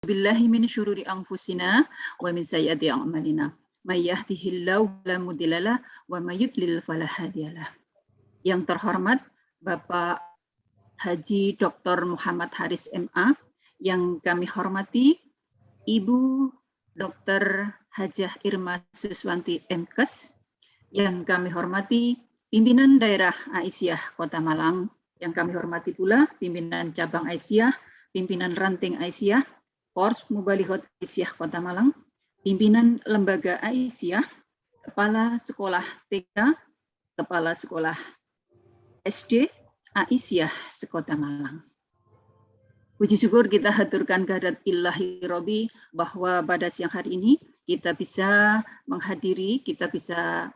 billahi min syururi anfusina wa min sayyiati a'malina. May yahdihillahu fala mudhillalah wa may yudlil fala hadiyalah. Yang terhormat Bapak Haji Dr. Muhammad Haris MA, yang kami hormati Ibu Dr. Hajah Irma Suswanti MKes, yang kami hormati pimpinan daerah Aisyah Kota Malang, yang kami hormati pula pimpinan cabang Aisyah, pimpinan ranting Aisyah, Korps Mubalighot Aisyah Kota Malang, pimpinan lembaga Aisyah, kepala sekolah TK, kepala sekolah SD Aisyah sekota Malang. Puji syukur kita haturkan kehadirat Ilahi Robi bahwa pada siang hari ini kita bisa menghadiri, kita bisa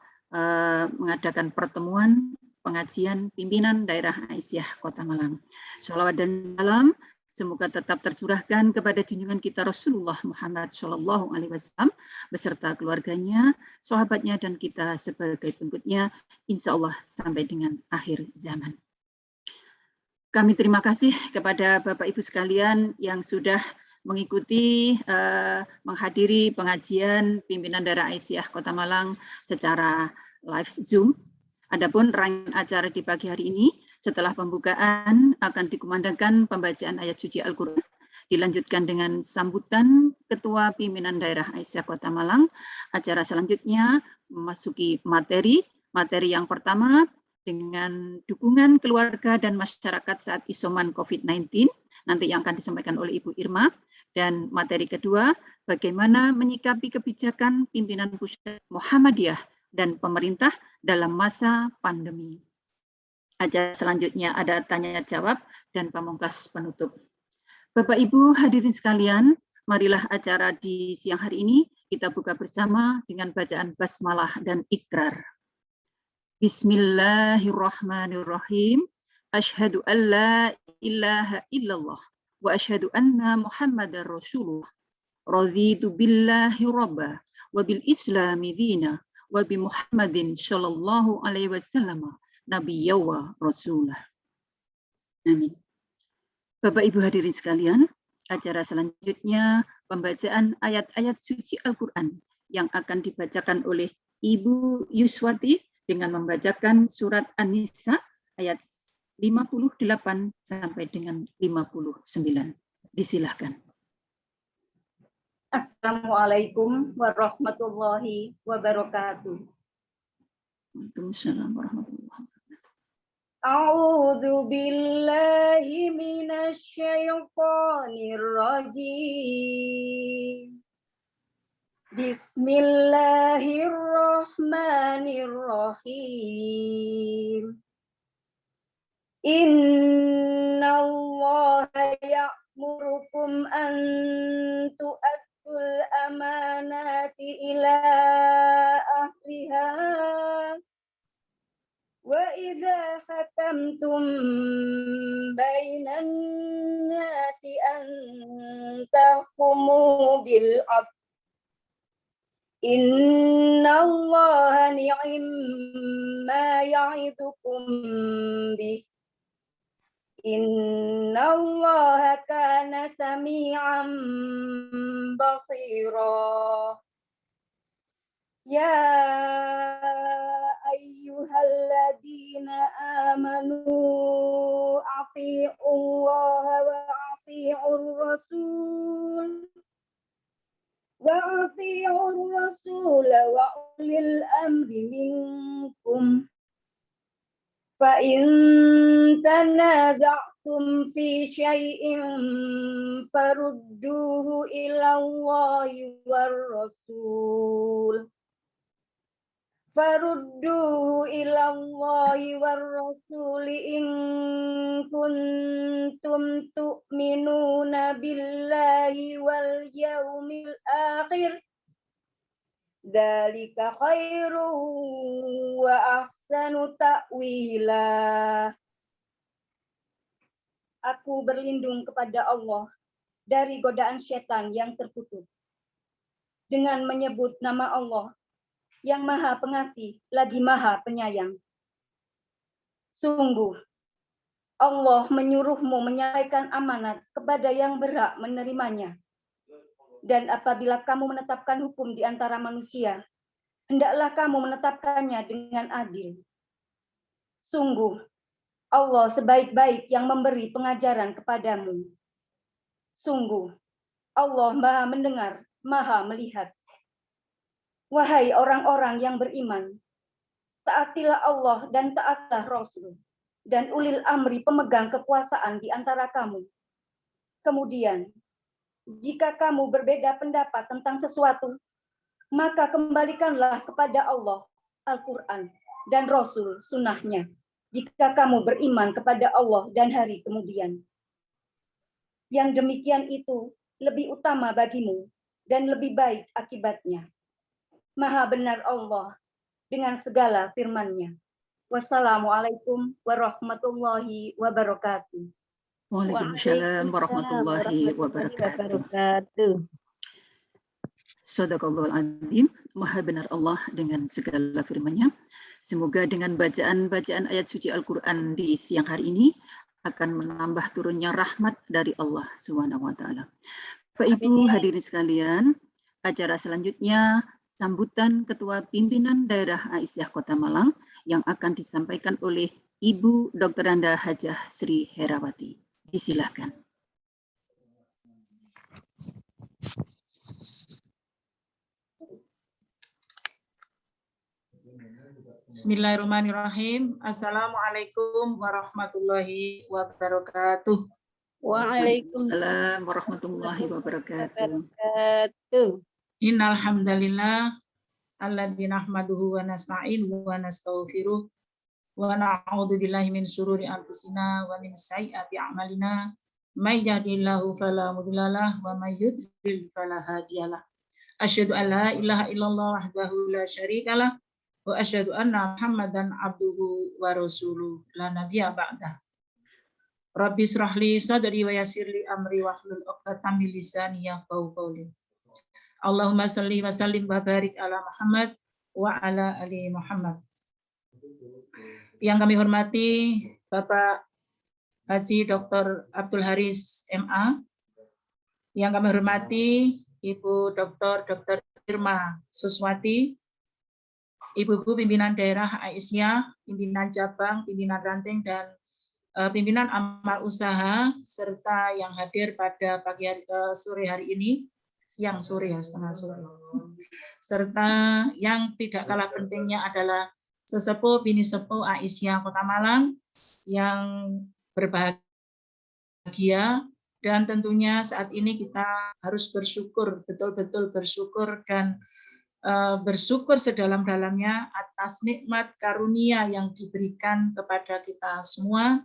mengadakan pertemuan pengajian pimpinan daerah Aisyah Kota Malang. Sholawat dan salam semoga tetap tercurahkan kepada junjungan kita Rasulullah Muhammad SAW beserta keluarganya, sahabatnya, dan kita sebagai pengikutnya, insya Allah sampai dengan akhir zaman. Kami terima kasih kepada Bapak Ibu sekalian yang sudah mengikuti, menghadiri pengajian pimpinan daerah Aisyah Kota Malang secara live Zoom. Adapun rangkaian acara di pagi hari ini, setelah pembukaan akan dikumandangkan pembacaan ayat suci Al-Quran, dilanjutkan dengan sambutan Ketua Pimpinan Daerah Aisyah Kota Malang. Acara selanjutnya memasuki materi yang pertama, dengan dukungan keluarga dan masyarakat saat isoman COVID-19, nanti yang akan disampaikan oleh Ibu Irma. Dan materi kedua, bagaimana menyikapi kebijakan pimpinan pusat Muhammadiyah dan pemerintah dalam masa pandemi. Acara selanjutnya ada tanya jawab dan pamungkas penutup. Bapak Ibu hadirin sekalian, marilah acara di siang hari ini kita buka bersama dengan bacaan basmalah dan ikrar. Bismillahirrahmanirrahim. Asyhadu an la ilaha illallah wa asyhadu anna Muhammadar Rasulullah. Raditu billahi rabba wa bil islami dina wa bi Muhammadin sallallahu alaihi wasallam nabiyya wa rasulah. Amin. Bapak Ibu hadirin sekalian, acara selanjutnya pembacaan ayat-ayat suci Al-Quran yang akan dibacakan oleh Ibu Yuswati dengan membacakan surat An-Nisa ayat 58 sampai dengan 59. Disilahkan. Assalamualaikum warahmatullahi wabarakatuh. Waalaikumsalam warahmatullahi wabarakatuh. A'udzu billahi minasy syaithanir rajim. Bismillahirrahmanirrahim. Innallaha ya'murukum an tu'addul amanati ila ahliha wa idza hakamtum bainan nasi an tahkumu bil 'adl. Innallaha ni'ma ya'idukum bih. Innallaha kana sami'an basira. Ya ayyuhalladzina amanu athi'ullaha wa athi'ur rasul. وَأَطِيعُوا الرَّسُولَ وَأُولِي الْأَمْرِ مِنكُمْ فَإِنْ تَنَازَعْتُمْ فِي شَيْءٍ فَرُدُّوهُ إِلَى اللَّهِ وَالرَّسُولِ إِن كُنتُمْ تُؤْمِنُونَ بِاللَّهِ وَالْيَوْمِ الْآخِرِ ذَلِكَ خَيْرٌ وَأَحْسَنُ تَأْوِيلًا. Aku berlindung kepada Allah dari godaan setan yang terkutuk dengan menyebut nama Allah yang Maha Pengasih lagi Maha Penyayang. Sungguh, Allah menyuruhmu menyampaikan amanat kepada yang berhak menerimanya Dan apabila kamu menetapkan hukum di antara manusia, hendaklah kamu menetapkannya dengan adil. Sungguh, Allah sebaik-baik yang memberi pengajaran kepadamu. Sungguh, Allah Maha mendengar, Maha melihat. Wahai orang-orang yang beriman, taatilah Allah dan taatlah Rasul, dan ulil amri pemegang kekuasaan di antara kamu. Kemudian, jika kamu berbeda pendapat tentang sesuatu, maka kembalikanlah kepada Allah, Al-Quran, dan Rasul, sunnahnya, jika kamu beriman kepada Allah dan hari kemudian. Yang demikian itu lebih utama bagimu dan lebih baik akibatnya. Maha benar Allah dengan segala firman-Nya. Wassalamualaikum warahmatullahi wabarakatuh. Waalaikumsalam warahmatullahi wabarakatuh. Shadaqallahul Azim, Maha benar Allah dengan segala firman-Nya. Semoga dengan bacaan-bacaan ayat suci Al-Quran di siang hari ini akan menambah turunnya rahmat dari Allah Subhanahu wa Ta'ala. Bapak Ibu hadirin sekalian, acara selanjutnya sambutan Ketua Pimpinan Daerah Aisyah Kota Malang yang akan disampaikan oleh Ibu Dr. Anda Hajah Sri Herawati. Disilahkan. Bismillahirrahmanirrahim. Assalamualaikum warahmatullahi wabarakatuh. Waalaikumsalam warahmatullahi wabarakatuh. Innal hamdalillah alladzi nahmaduhu wa nasta'inuhu wa nastaghfiruh wa na'udzu billahi min syururi anfusina wa min sayyiati a'malina. May yahdihillahu fala mudhillalah wa may yudlil fala hadiyalah. Asyhadu an la ilaha illallah wahdahu la syarikalah wa asyhadu anna Muhammadan abduhu wa rasuluh la nabiyya ba'dah. Rabbi shrah li sadri wa yassir li amri wahlul 'uqdatam min lisani yafqahu qawli. Allahumma shalli wa sallim wa barik ala Muhammad wa ala ali Muhammad. Yang kami hormati Bapak Haji Dr. Abdul Haris MA. Yang kami hormati Ibu Dr. Irma Suswati, Ibu-ibu pimpinan daerah Aisyah, pimpinan cabang, pimpinan ranting, dan pimpinan amal usaha, serta yang hadir pada pagi hari, sore hari ini, siang sore ya, setengah sore. Serta yang tidak kalah pentingnya adalah sesepuh bini sepuh Aisyah Kota Malang yang berbahagia, dan tentunya saat ini kita harus bersyukur, betul-betul bersyukur dan bersyukur sedalam-dalamnya atas nikmat karunia yang diberikan kepada kita semua,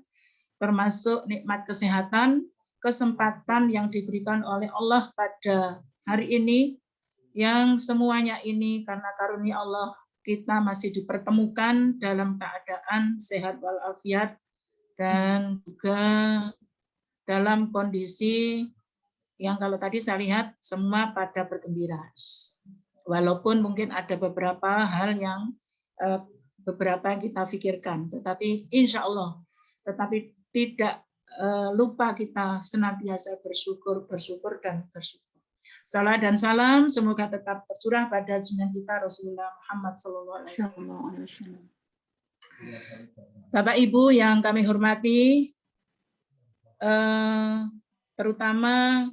termasuk nikmat kesehatan, kesempatan yang diberikan oleh Allah pada hari ini, yang semuanya ini karena karunia Allah kita masih dipertemukan dalam keadaan sehat walafiat dan juga dalam kondisi yang kalau tadi saya lihat semua pada bergembira. Walaupun mungkin ada beberapa hal yang beberapa yang kita pikirkan, tetapi insya Allah, tetapi tidak lupa kita senantiasa bersyukur dan bersyukur. Salam dan salam semoga tetap tercurah pada junjungan kita Rasulullah Muhammad SAW. Bapak Ibu yang kami hormati, terutama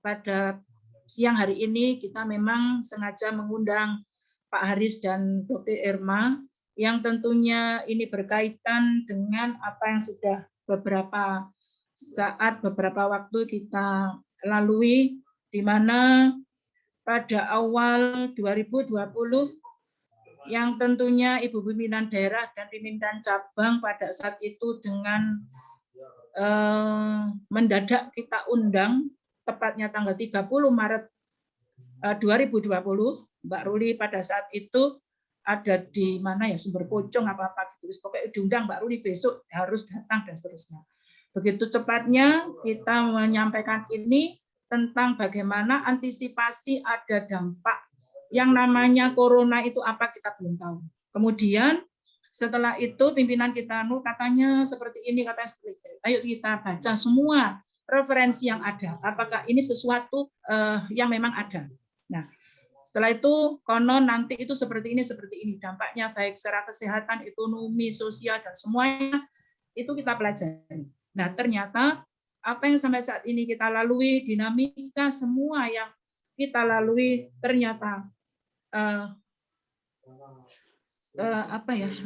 pada siang hari ini kita memang sengaja mengundang Pak Haris dan Dr. Irma yang tentunya ini berkaitan dengan apa yang sudah beberapa waktu kita lalui, di mana pada awal 2020 yang tentunya Ibu pimpinan daerah dan pimpinan cabang pada saat itu dengan mendadak kita undang, tepatnya tanggal 30 Maret 2020, Mbak Ruli pada saat itu ada di mana ya, Sumber Pocong apa-apa gitu. Pokoknya diundang Mbak Ruli besok harus datang dan seterusnya. Begitu cepatnya kita menyampaikan ini tentang bagaimana antisipasi ada dampak yang namanya corona itu apa kita belum tahu. Kemudian setelah itu pimpinan kita katanya seperti ini, katanya seperti itu. Ayo kita baca semua referensi yang ada. Apakah ini sesuatu yang memang ada. Nah, setelah itu konon nanti itu seperti ini dampaknya baik secara kesehatan, ekonomi, sosial dan semuanya itu kita pelajari. Nah, ternyata apa yang sampai saat ini kita lalui, dinamika semua yang kita lalui ternyata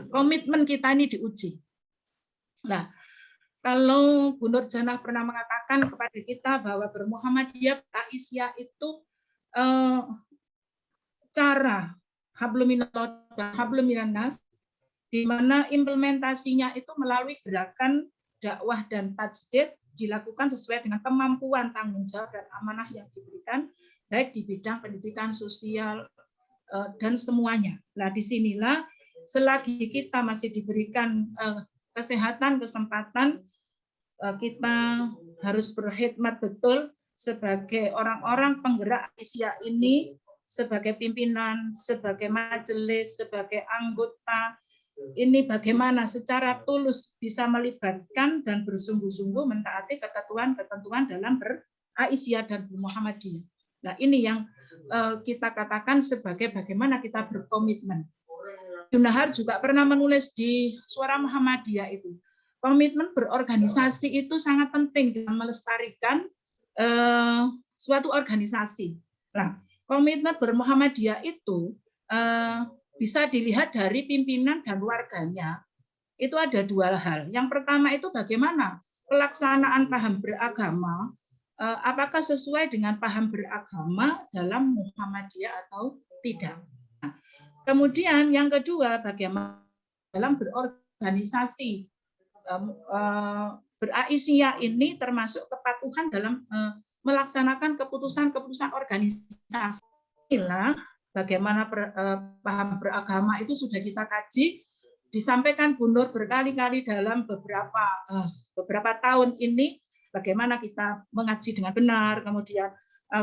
komitmen kita ini diuji. Nah, kalau Bu Nur Janah pernah mengatakan kepada kita bahwa bermuhammadiyah, Aisyah itu cara hablum minallah dan hablum minannas, di mana implementasinya itu melalui gerakan dakwah dan tajdid dilakukan sesuai dengan kemampuan, tanggung jawab dan amanah yang diberikan, baik di bidang pendidikan, sosial, dan semuanya. Nah, disinilah selagi kita masih diberikan kesehatan, kesempatan, kita harus berkhidmat betul sebagai orang-orang penggerak Aisyah ini, sebagai pimpinan, sebagai majelis, sebagai anggota, ini bagaimana secara tulus bisa melibatkan dan bersungguh-sungguh mentaati ketentuan dalam ber-Aisyah dan Muhammadiyah. Nah, ini yang kita katakan sebagai bagaimana kita berkomitmen. Yunahar juga pernah menulis di Suara Muhammadiyah itu, komitmen berorganisasi itu sangat penting dalam melestarikan suatu organisasi. Nah, komitmen bermuhammadiyah itu bisa dilihat dari pimpinan dan warganya. Itu ada dua hal. Yang pertama itu bagaimana pelaksanaan paham beragama, apakah sesuai dengan paham beragama dalam Muhammadiyah atau tidak. Nah, kemudian yang kedua, bagaimana dalam berorganisasi, ber-Aisyah ini termasuk kepatuhan dalam melaksanakan keputusan-keputusan organisasi. Inilah bagaimana paham beragama itu sudah kita kaji, disampaikan Bu Nur berkali-kali dalam beberapa tahun ini, bagaimana kita mengaji dengan benar, kemudian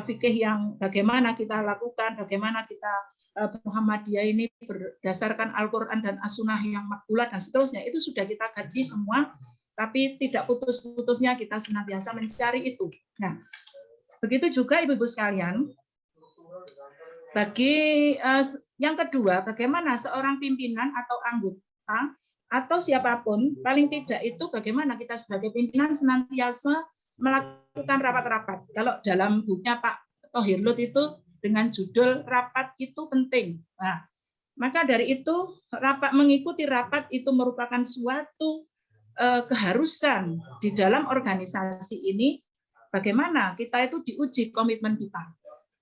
fikih yang bagaimana kita lakukan, bagaimana kita Muhammadiyah ini berdasarkan Al-Quran dan As-Sunnah yang makbulah dan seterusnya, itu sudah kita kaji semua, tapi tidak putus-putusnya kita senantiasa mencari itu. Nah, begitu juga Ibu-ibu sekalian, bagi yang kedua, bagaimana seorang pimpinan atau anggota atau siapapun, paling tidak itu bagaimana kita sebagai pimpinan senantiasa melakukan rapat-rapat. Kalau dalam bukunya Pak Thohir Lut itu dengan judul rapat itu penting. Nah, maka dari itu mengikuti rapat itu merupakan suatu keharusan di dalam organisasi ini. Bagaimana kita itu diuji komitmen kita.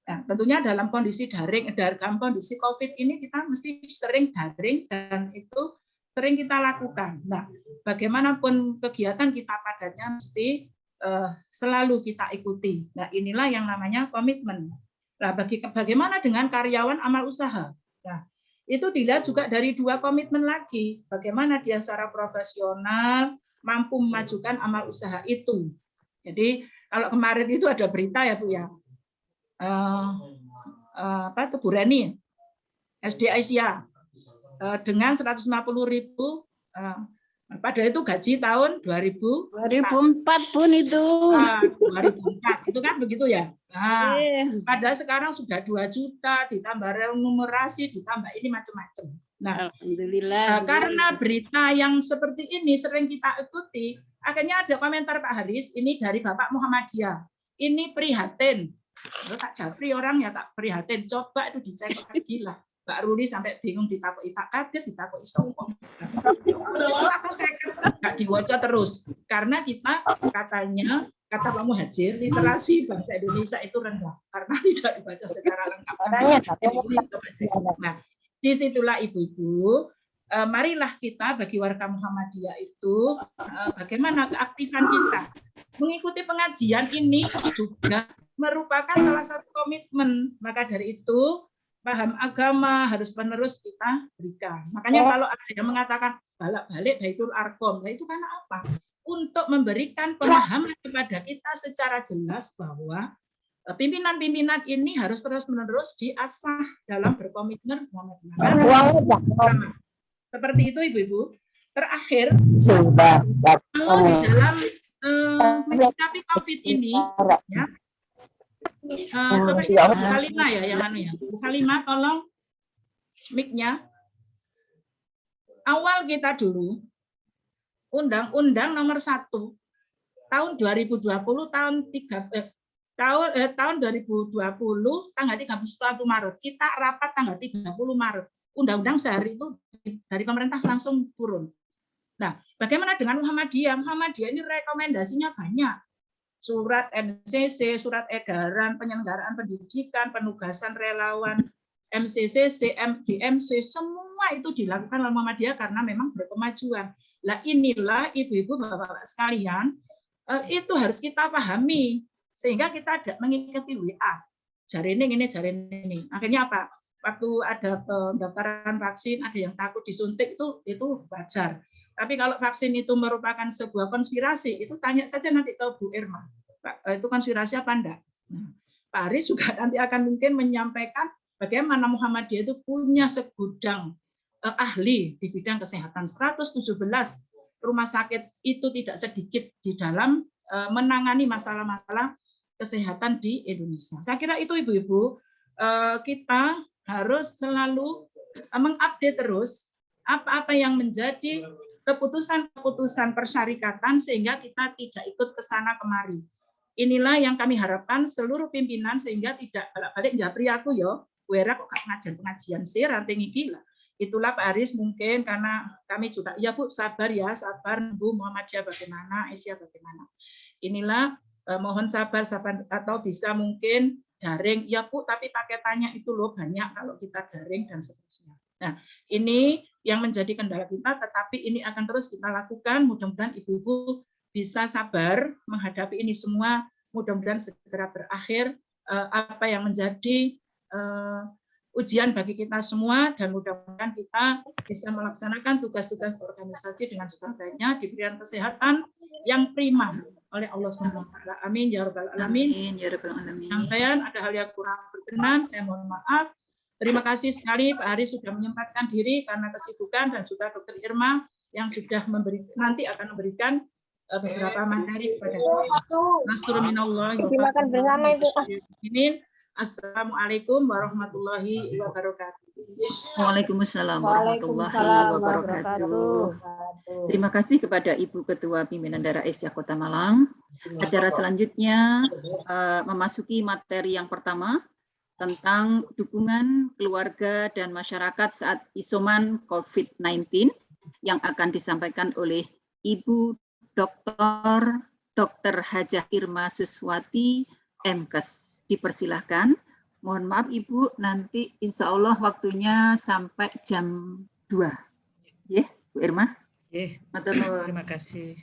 Nah, tentunya dalam kondisi daring, dalam kondisi COVID ini kita mesti sering daring dan itu sering kita lakukan. Nah, bagaimanapun kegiatan kita padatnya mesti selalu kita ikuti. Nah, inilah yang namanya komitmen. Nah, bagaimana dengan karyawan amal usaha? Nah, itu dilihat juga dari dua komitmen lagi. Bagaimana dia secara profesional mampu memajukan amal usaha itu. Jadi kalau kemarin itu ada berita ya Bu ya, Bu Reni, SD Aisyah dengan 150.000, padahal itu gaji tahun 2004 pun itu. 2004 itu kan begitu ya. Nah, padahal sekarang sudah 2 juta, ditambah remunerasi, ditambah ini macam-macam. Nah, alhamdulillah. Karena berita yang seperti ini sering kita ikuti, akhirnya ada komentar Pak Haris, ini dari Bapak Muhammadiyah. Ini prihatin. Tak japri orang ya tak prihatin. Coba itu dicek lagi lah. Mbak Ruli sampai bingung ditakoki Pak Kadir, ditakoki Sopo. Aku nggak diwocok terus. Karena kita katanya, kata Pak Muhajir, literasi bangsa Indonesia itu rendah. Karena tidak dibaca secara lengkap. Nah, disitulah ibu-ibu, marilah kita bagi warga Muhammadiyah itu, bagaimana keaktifan kita. Mengikuti pengajian ini juga merupakan salah satu komitmen. Maka dari itu, paham agama harus menerus kita berikan. Makanya kalau ada yang mengatakan balik Baitul Arqam, nah itu karena apa? Untuk memberikan pemahaman kepada kita secara jelas bahwa pimpinan-pimpinan ini harus terus-menerus diasah dalam berkomitmen Seperti itu Ibu-ibu. Terakhir, kalau di dalam menyikapi COVID ini, ya. Coba Bu Halimah ya, yang anu ya. Bu Halimah, tolong mic-nya. Awal kita dulu, Undang-Undang Nomor 1 tahun 2020 tahun 2020 tanggal 31 Maret. Kita rapat tanggal 30 Maret. Undang-undang sehari itu dari pemerintah langsung turun. Nah, bagaimana dengan Muhammadiyah? Muhammadiyah ini rekomendasinya banyak. Surat MCC, surat edaran penyelenggaraan pendidikan, penugasan relawan, MCCC, MDMC, semua itu dilakukan oleh Muhammadiyah karena memang berkemajuan. Lah inilah ibu-ibu, bapak-bapak sekalian, itu harus kita pahami sehingga kita tidak mengikuti WA. Jaring ini. Akhirnya apa? Waktu ada pendaftaran vaksin, ada yang takut disuntik itu wajar. Tapi kalau vaksin itu merupakan sebuah konspirasi, itu tanya saja nanti ke Bu Irma. Pak, itu konspirasi apa enggak? Nah, Pak Haris juga nanti akan mungkin menyampaikan bagaimana Muhammadiyah itu punya segudang ahli di bidang kesehatan. 117 rumah sakit itu tidak sedikit di dalam menangani masalah-masalah kesehatan di Indonesia. Saya kira itu ibu-ibu, kita harus selalu mengupdate terus apa-apa yang menjadi keputusan-keputusan persyarikatan sehingga kita tidak ikut ke sana kemari. Inilah yang kami harapkan seluruh pimpinan sehingga tidak balik japri aku yo, wera kok ngajar pengajian sih ranting iki lah. Itulah Pak Haris mungkin karena kami juga ya Bu sabar Bu Muhammadiyah bagaimana, Asia bagaimana. Inilah mohon sabar atau bisa mungkin daring ya Bu tapi paketannya itu loh banyak kalau kita daring dan seterusnya. Nah, ini yang menjadi kendala kita, tetapi ini akan terus kita lakukan. Mudah-mudahan ibu-ibu bisa sabar menghadapi ini semua. Mudah-mudahan segera berakhir apa yang menjadi ujian bagi kita semua, dan mudah-mudahan kita bisa melaksanakan tugas-tugas organisasi dengan sebaik-baiknya, diberikan kesehatan yang prima oleh Allah SWT. Amin ya rabbal alamin. Sampaian ada hal yang kurang berkenan, saya mohon maaf. Terima kasih sekali Pak Haris sudah menyempatkan diri karena kesibukan, dan juga Dr. Irma yang sudah nanti akan memberikan beberapa materi kepada kita. Nasrullah. Dimakan bersama itu. Assalamualaikum warahmatullahi wabarakatuh. Waalaikumsalam warahmatullahi wabarakatuh. Terima kasih kepada Ibu Ketua Pimpinan Daerah Asia Kota Malang. Acara selanjutnya memasuki materi yang pertama, tentang dukungan keluarga dan masyarakat saat isoman COVID-19 yang akan disampaikan oleh Ibu Dr. Hajah Irma Suswati, MKes. Dipersilahkan. Mohon maaf Ibu, nanti insya Allah waktunya sampai jam 2. Ya, Bu Irma. Terima kasih.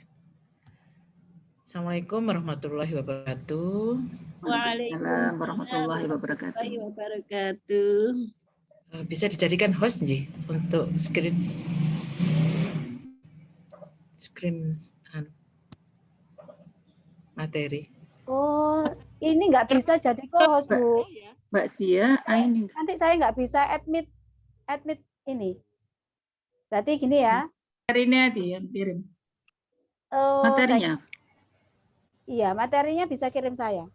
Assalamualaikum warahmatullahi wabarakatuh. Waalaikumsalam warahmatullahi wabarakatuh. Bisa dijadikan host Ji untuk screen materi. Oh, ini nggak bisa jadi host Bu. Mbak Sia, ini nanti saya nggak bisa admit ini. Berarti gini ya. Materinya dikirim. Materinya. Iya, materinya bisa kirim saya.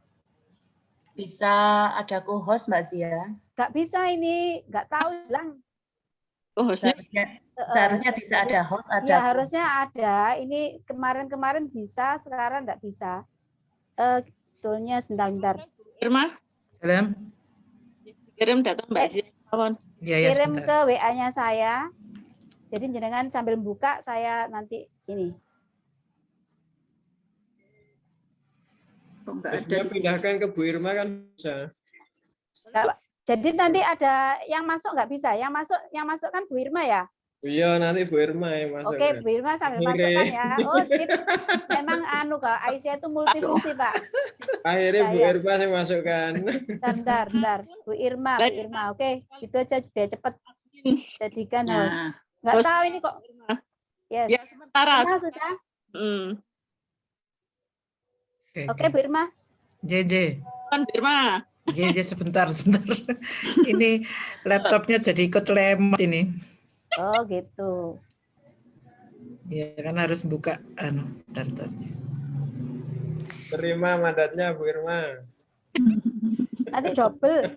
Bisa ada co-host Mbak Zia? Nggak bisa ini, nggak tahu bilang. Seharusnya bisa ada host, ada. Ya harusnya ada. Ini kemarin bisa, sekarang nggak bisa. Sebetulnya sebentar. Irma? Salam. Kirim data Mbak Zia. Kirim ke WA-nya saya. Jadi jenengan sambil buka, saya nanti ini. Bisa pindahkan ke Bu Irma kan bisa. Jadi nanti ada yang masuk nggak bisa, yang masuk kan Bu Irma ya? Iya nanti Bu Irma yang masuk. Oke Bu Irma sambil masukkan ya. Oh sip, memang Aisyah itu multifungsi Pak. Akhirnya Bu Irma saya masukkan. Bentar. Bu Irma. Oke, itu aja biar cepet. Jadikan host. Nggak tahu ini kok. Yes. Ya sementara. Sudah. Oke, Bu Irma. JJ. Kan Bu Irma. JJ sebentar. Ini laptopnya jadi ikut lemot ini. Oh, gitu. Ya, kan harus buka daftarnya. Terima mandatnya Bu Irma. Nanti double.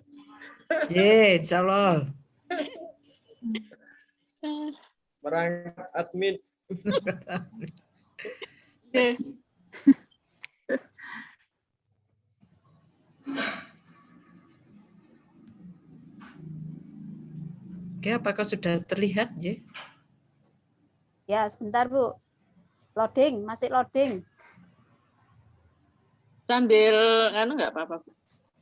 Insya Allah. Merangkap admin. Oke, apakah sudah terlihat, J? Ya, sebentar, Bu. Loading, masih loading. Sambil anu nggak apa-apa.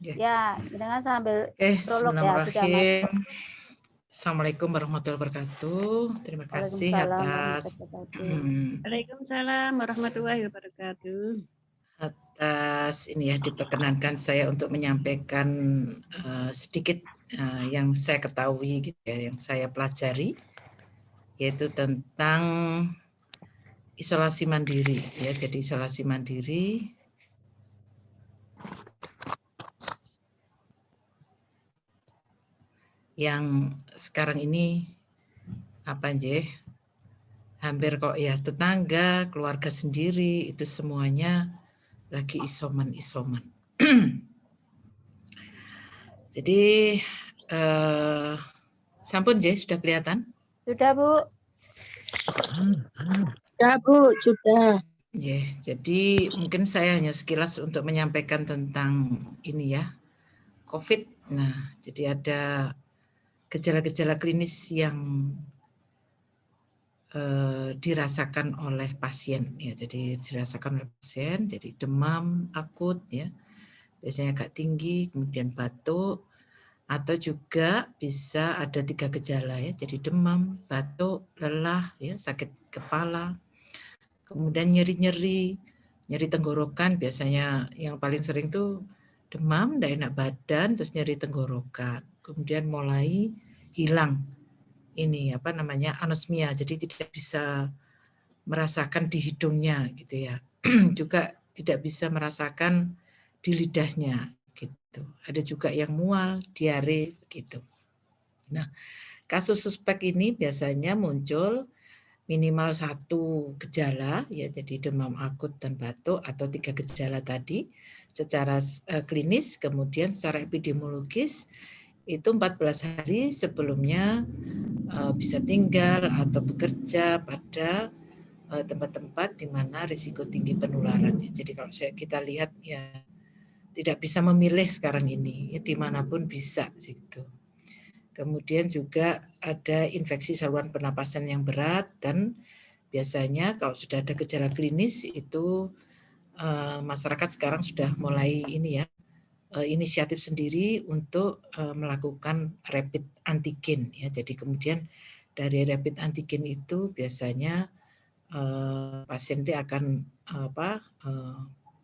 Ya, dengan sambil Oke, prolog ya sudah bismillahirrahmanirrahim. masuk. Assalamualaikum warahmatullahi wabarakatuh. Terima kasih Waalaikumsalam atas warahmatullahi wabarakatuh. Waalaikumsalam warahmatullahi wabarakatuh. ini ya, diperkenankan saya untuk menyampaikan sedikit yang saya ketahui gitu ya, yang saya pelajari, yaitu tentang isolasi mandiri ya. Jadi isolasi mandiri yang sekarang ini apa aja, hampir kok ya tetangga, keluarga sendiri itu semuanya lagi isoman. Jadi sampun J, sudah kelihatan? Sudah, Bu. Ya Bu, sudah. Ya, jadi mungkin saya hanya sekilas untuk menyampaikan tentang ini ya, COVID. Nah, jadi ada gejala-gejala klinis yang dirasakan oleh pasien ya. Jadi dirasakan oleh pasien, jadi demam akut ya, biasanya agak tinggi, kemudian batuk, atau juga bisa ada 3 gejala ya, jadi demam, batuk, lelah ya, sakit kepala, kemudian nyeri tenggorokan. Biasanya yang paling sering tuh demam, tidak enak badan, terus nyeri tenggorokan, kemudian mulai hilang ini apa namanya, anosmia, jadi tidak bisa merasakan di hidungnya gitu ya. Juga tidak bisa merasakan di lidahnya gitu. Ada juga yang mual, diare gitu. Nah, kasus suspek ini biasanya muncul minimal 1 gejala ya, jadi demam akut dan batuk, atau 3 gejala tadi secara klinis. Kemudian secara epidemiologis itu 14 hari sebelumnya bisa tinggal atau bekerja pada tempat-tempat di mana risiko tinggi penularannya. Jadi kalau kita lihat ya, tidak bisa memilih sekarang ini, ya dimanapun bisa gitu. Kemudian juga ada infeksi saluran pernapasan yang berat, dan biasanya kalau sudah ada gejala klinis itu masyarakat sekarang sudah mulai ini ya, inisiatif sendiri untuk melakukan rapid antigen ya. Jadi kemudian dari rapid antigen itu biasanya pasien itu akan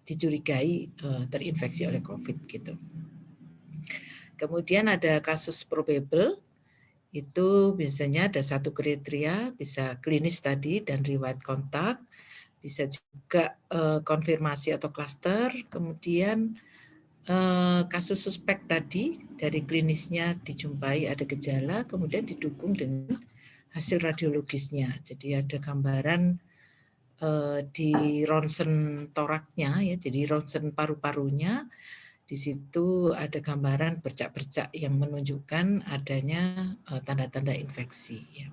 dicurigai terinfeksi oleh COVID gitu. Kemudian ada kasus probable, itu biasanya ada 1 kriteria, bisa klinis tadi dan riwayat kontak, bisa juga konfirmasi atau klaster, kemudian kasus suspek tadi dari klinisnya dijumpai ada gejala, kemudian didukung dengan hasil radiologisnya. Jadi ada gambaran di ronsen toraknya ya, jadi ronsen paru-parunya. Di situ ada gambaran bercak-bercak yang menunjukkan adanya tanda-tanda infeksi ya.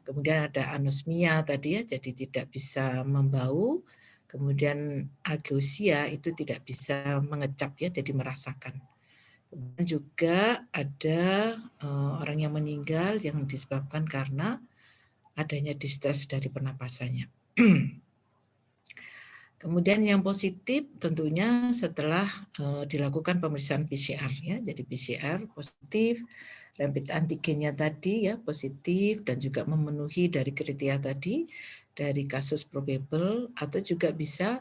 Kemudian ada anosmia tadi ya, jadi tidak bisa membau. Kemudian ageusia itu tidak bisa mengecap ya, jadi merasakan. Kemudian juga ada orang yang meninggal yang disebabkan karena adanya distress dari pernapasannya. Kemudian yang positif tentunya setelah dilakukan pemeriksaan PCR ya, jadi PCR positif, rapid antigennya tadi ya positif, dan juga memenuhi dari kriteria tadi dari kasus probable, atau juga bisa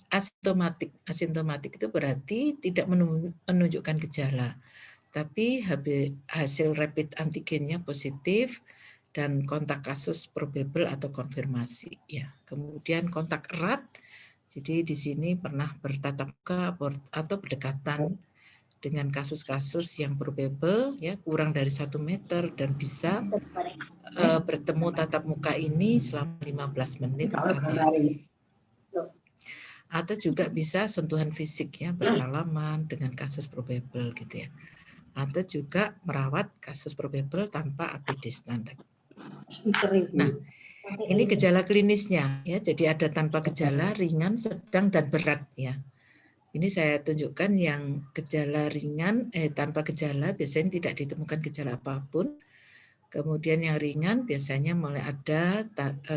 asimptomatik. Asimptomatik itu berarti tidak menunjukkan gejala, tapi hasil rapid antigennya positif dan kontak kasus probable atau konfirmasi ya. Kemudian kontak erat, jadi di sini pernah bertatap muka atau berdekatan dengan kasus-kasus yang probable ya, kurang dari 1 meter dan bisa bertemu tatap muka ini selama 15 menit. atau juga bisa sentuhan fisik ya, bersalaman dengan kasus probable gitu ya. Atau juga merawat kasus probable tanpa APD standar. Nah, ini gejala klinisnya ya. Jadi ada tanpa gejala, ringan, sedang dan berat ya. Ini saya tunjukkan yang gejala ringan tanpa gejala biasanya tidak ditemukan gejala apapun. Kemudian yang ringan biasanya mulai ada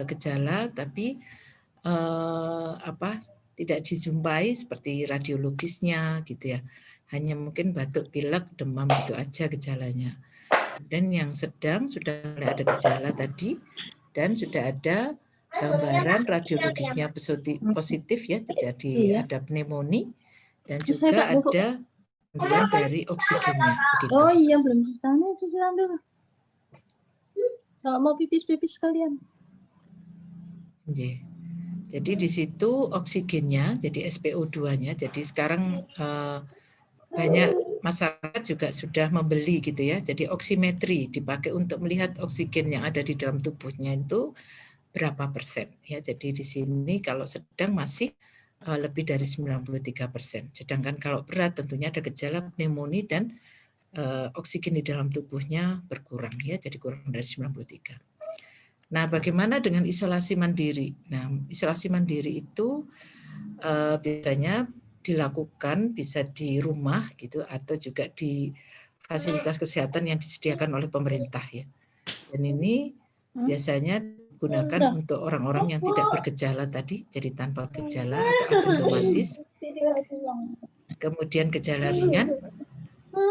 gejala tapi tidak dijumpai seperti radiologisnya gitu ya. Hanya mungkin batuk pilek, demam gitu aja gejalanya. Dan yang sedang sudah mulai ada gejala tadi dan sudah ada gambaran radiologisnya positif ya, terjadi ada pneumonia dan juga ada gangguan dari oksigennya begitu. Oh iya, belum ditanya, cuci tangan dulu. Kalau mau pipis-pipis sekalian. Jadi di situ oksigennya, jadi SpO2-nya. Jadi sekarang banyak masyarakat juga sudah membeli gitu ya. Jadi oksimetri dipakai untuk melihat oksigen yang ada di dalam tubuhnya itu berapa persen ya. Jadi di sini kalau sedang masih lebih dari 93%. Sedangkan kalau berat tentunya ada gejala pneumonia dan oksigen di dalam tubuhnya berkurang ya. Jadi kurang dari 93. Nah, bagaimana dengan isolasi mandiri? Nah, isolasi mandiri itu biasanya dilakukan bisa di rumah gitu atau juga di fasilitas kesehatan yang disediakan oleh pemerintah ya. Dan ini biasanya digunakan untuk orang-orang yang tidak bergejala tadi, jadi tanpa gejala atau asimptomatis. Kemudian gejala ringan.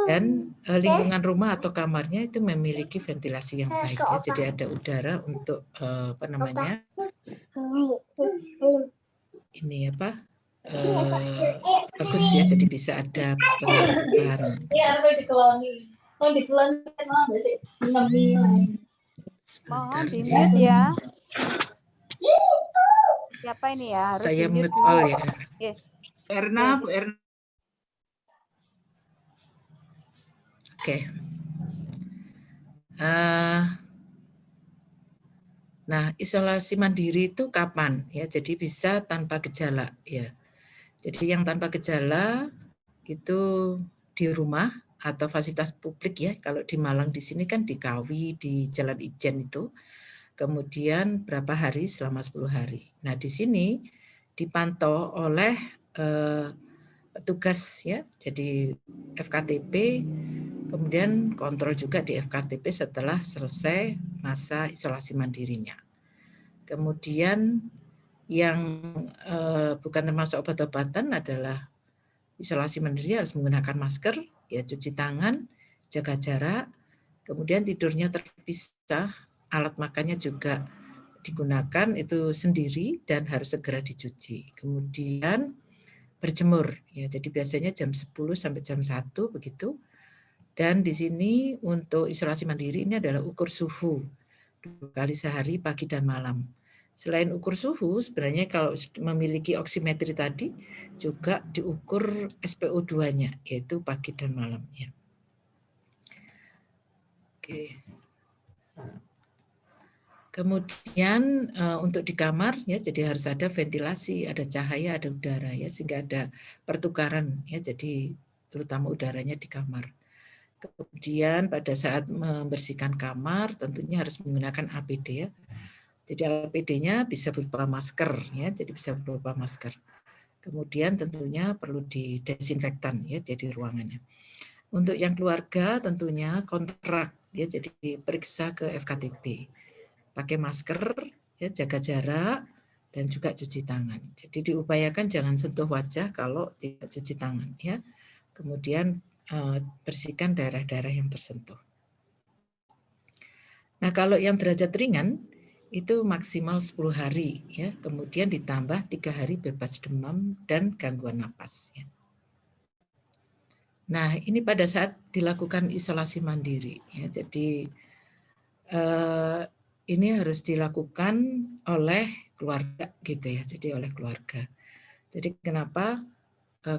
Dan lingkungan rumah atau kamarnya itu memiliki ventilasi yang baik ya. Jadi ada udara untuk ini bagus ya. Jadi bisa ada perubahan. Mohon di mute ya. Siapa ini ya? Harus saya di mute mute all ya. Erna, Bu Erna. Oke. Nah, isolasi mandiri itu kapan ya? Jadi bisa tanpa gejala ya. Jadi yang tanpa gejala itu di rumah atau fasilitas publik ya. Kalau di Malang di sini kan di Kawi, di Jalan Ijen itu. Kemudian berapa hari? Selama 10 hari. Nah, di sini dipantau oleh petugas ya. Jadi FKTP, kemudian kontrol juga di FKTP setelah selesai masa isolasi mandirinya. Kemudian yang bukan termasuk obat-obatan adalah isolasi mandiri harus menggunakan masker, ya cuci tangan, jaga jarak, kemudian tidurnya terpisah, alat makannya juga digunakan itu sendiri dan harus segera dicuci. Kemudian berjemur, ya jadi biasanya jam 10 sampai jam 1 begitu. Dan di sini untuk isolasi mandiri ini adalah ukur suhu 2 kali sehari pagi dan malam. Selain ukur suhu, sebenarnya kalau memiliki oksimetri tadi juga diukur SpO2-nya, yaitu pagi dan malam. Ya. Oke. Kemudian untuk di kamar, ya, jadi harus ada ventilasi, ada cahaya, ada udara, ya, sehingga ada pertukaran, ya, jadi terutama udaranya di kamar. Kemudian pada saat membersihkan kamar tentunya harus menggunakan APD ya. Jadi APD-nya bisa berupa masker ya, jadi bisa berupa masker. Kemudian tentunya perlu didesinfektan ya, jadi ruangannya. Untuk yang keluarga tentunya kontrak ya, jadi periksa ke FKTP. Pakai masker ya, jaga jarak dan juga cuci tangan. Jadi diupayakan jangan sentuh wajah kalau tidak cuci tangan ya. Kemudian bersihkan daerah-daerah yang tersentuh. Nah, kalau yang derajat ringan itu maksimal 10 hari ya, kemudian ditambah 3 hari bebas demam dan gangguan napas ya. Nah, ini pada saat dilakukan isolasi mandiri ya. Jadi ini harus dilakukan oleh keluarga gitu ya. Jadi oleh keluarga. Jadi kenapa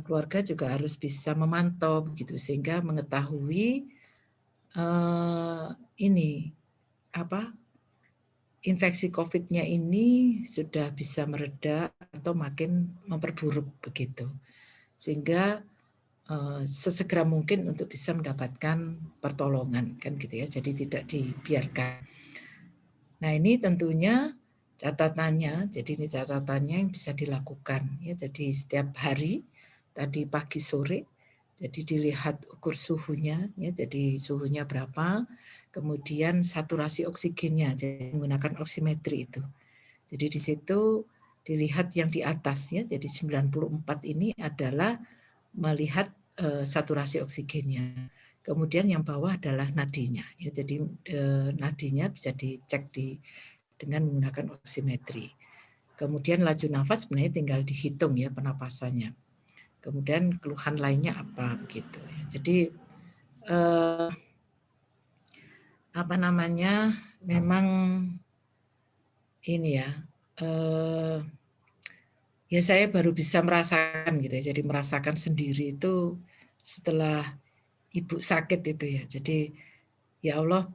keluarga juga harus bisa memantau begitu sehingga mengetahui ini infeksi COVID-nya ini sudah bisa mereda atau makin memperburuk begitu. Sehingga sesegera mungkin untuk bisa mendapatkan pertolongan kan gitu ya. Jadi tidak dibiarkan. Nah, ini tentunya catatannya, jadi ini catatannya yang bisa dilakukan ya. Jadi setiap hari tadi pagi sore jadi dilihat ukur suhunya ya, jadi suhunya berapa, kemudian saturasi oksigennya, jadi menggunakan oximetri itu. Jadi di situ dilihat yang di atas ya, jadi 94 ini adalah melihat saturasi oksigennya. Kemudian yang bawah adalah nadinya. Ya, jadi nadinya bisa dicek dengan menggunakan oximetri. Kemudian laju nafas sebenarnya tinggal dihitung ya penapasannya. Kemudian keluhan lainnya apa begitu. Jadi apa namanya? Memang ini ya. Ya saya baru bisa merasakan gitu ya. Jadi merasakan sendiri itu setelah ibu sakit itu ya. Jadi ya Allah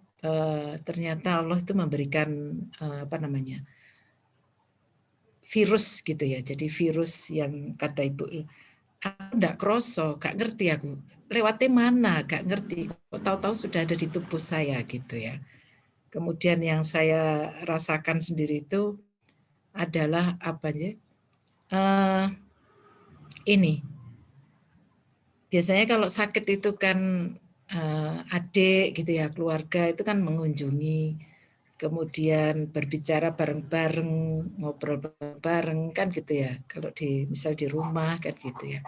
ternyata Allah itu memberikan apa namanya? Virus gitu ya. Jadi virus yang kata ibu aku enggak kroso, gak ngerti aku. Lewatnya mana, gak ngerti. Kok tahu-tahu sudah ada di tubuh saya gitu ya. Kemudian yang saya rasakan sendiri itu adalah apa ya? Ini biasanya kalau sakit itu kan adik gitu ya, keluarga itu kan mengunjungi, kemudian berbicara bareng-bareng, ngobrol bareng-bareng kan gitu ya. Kalau misal di rumah kan gitu ya.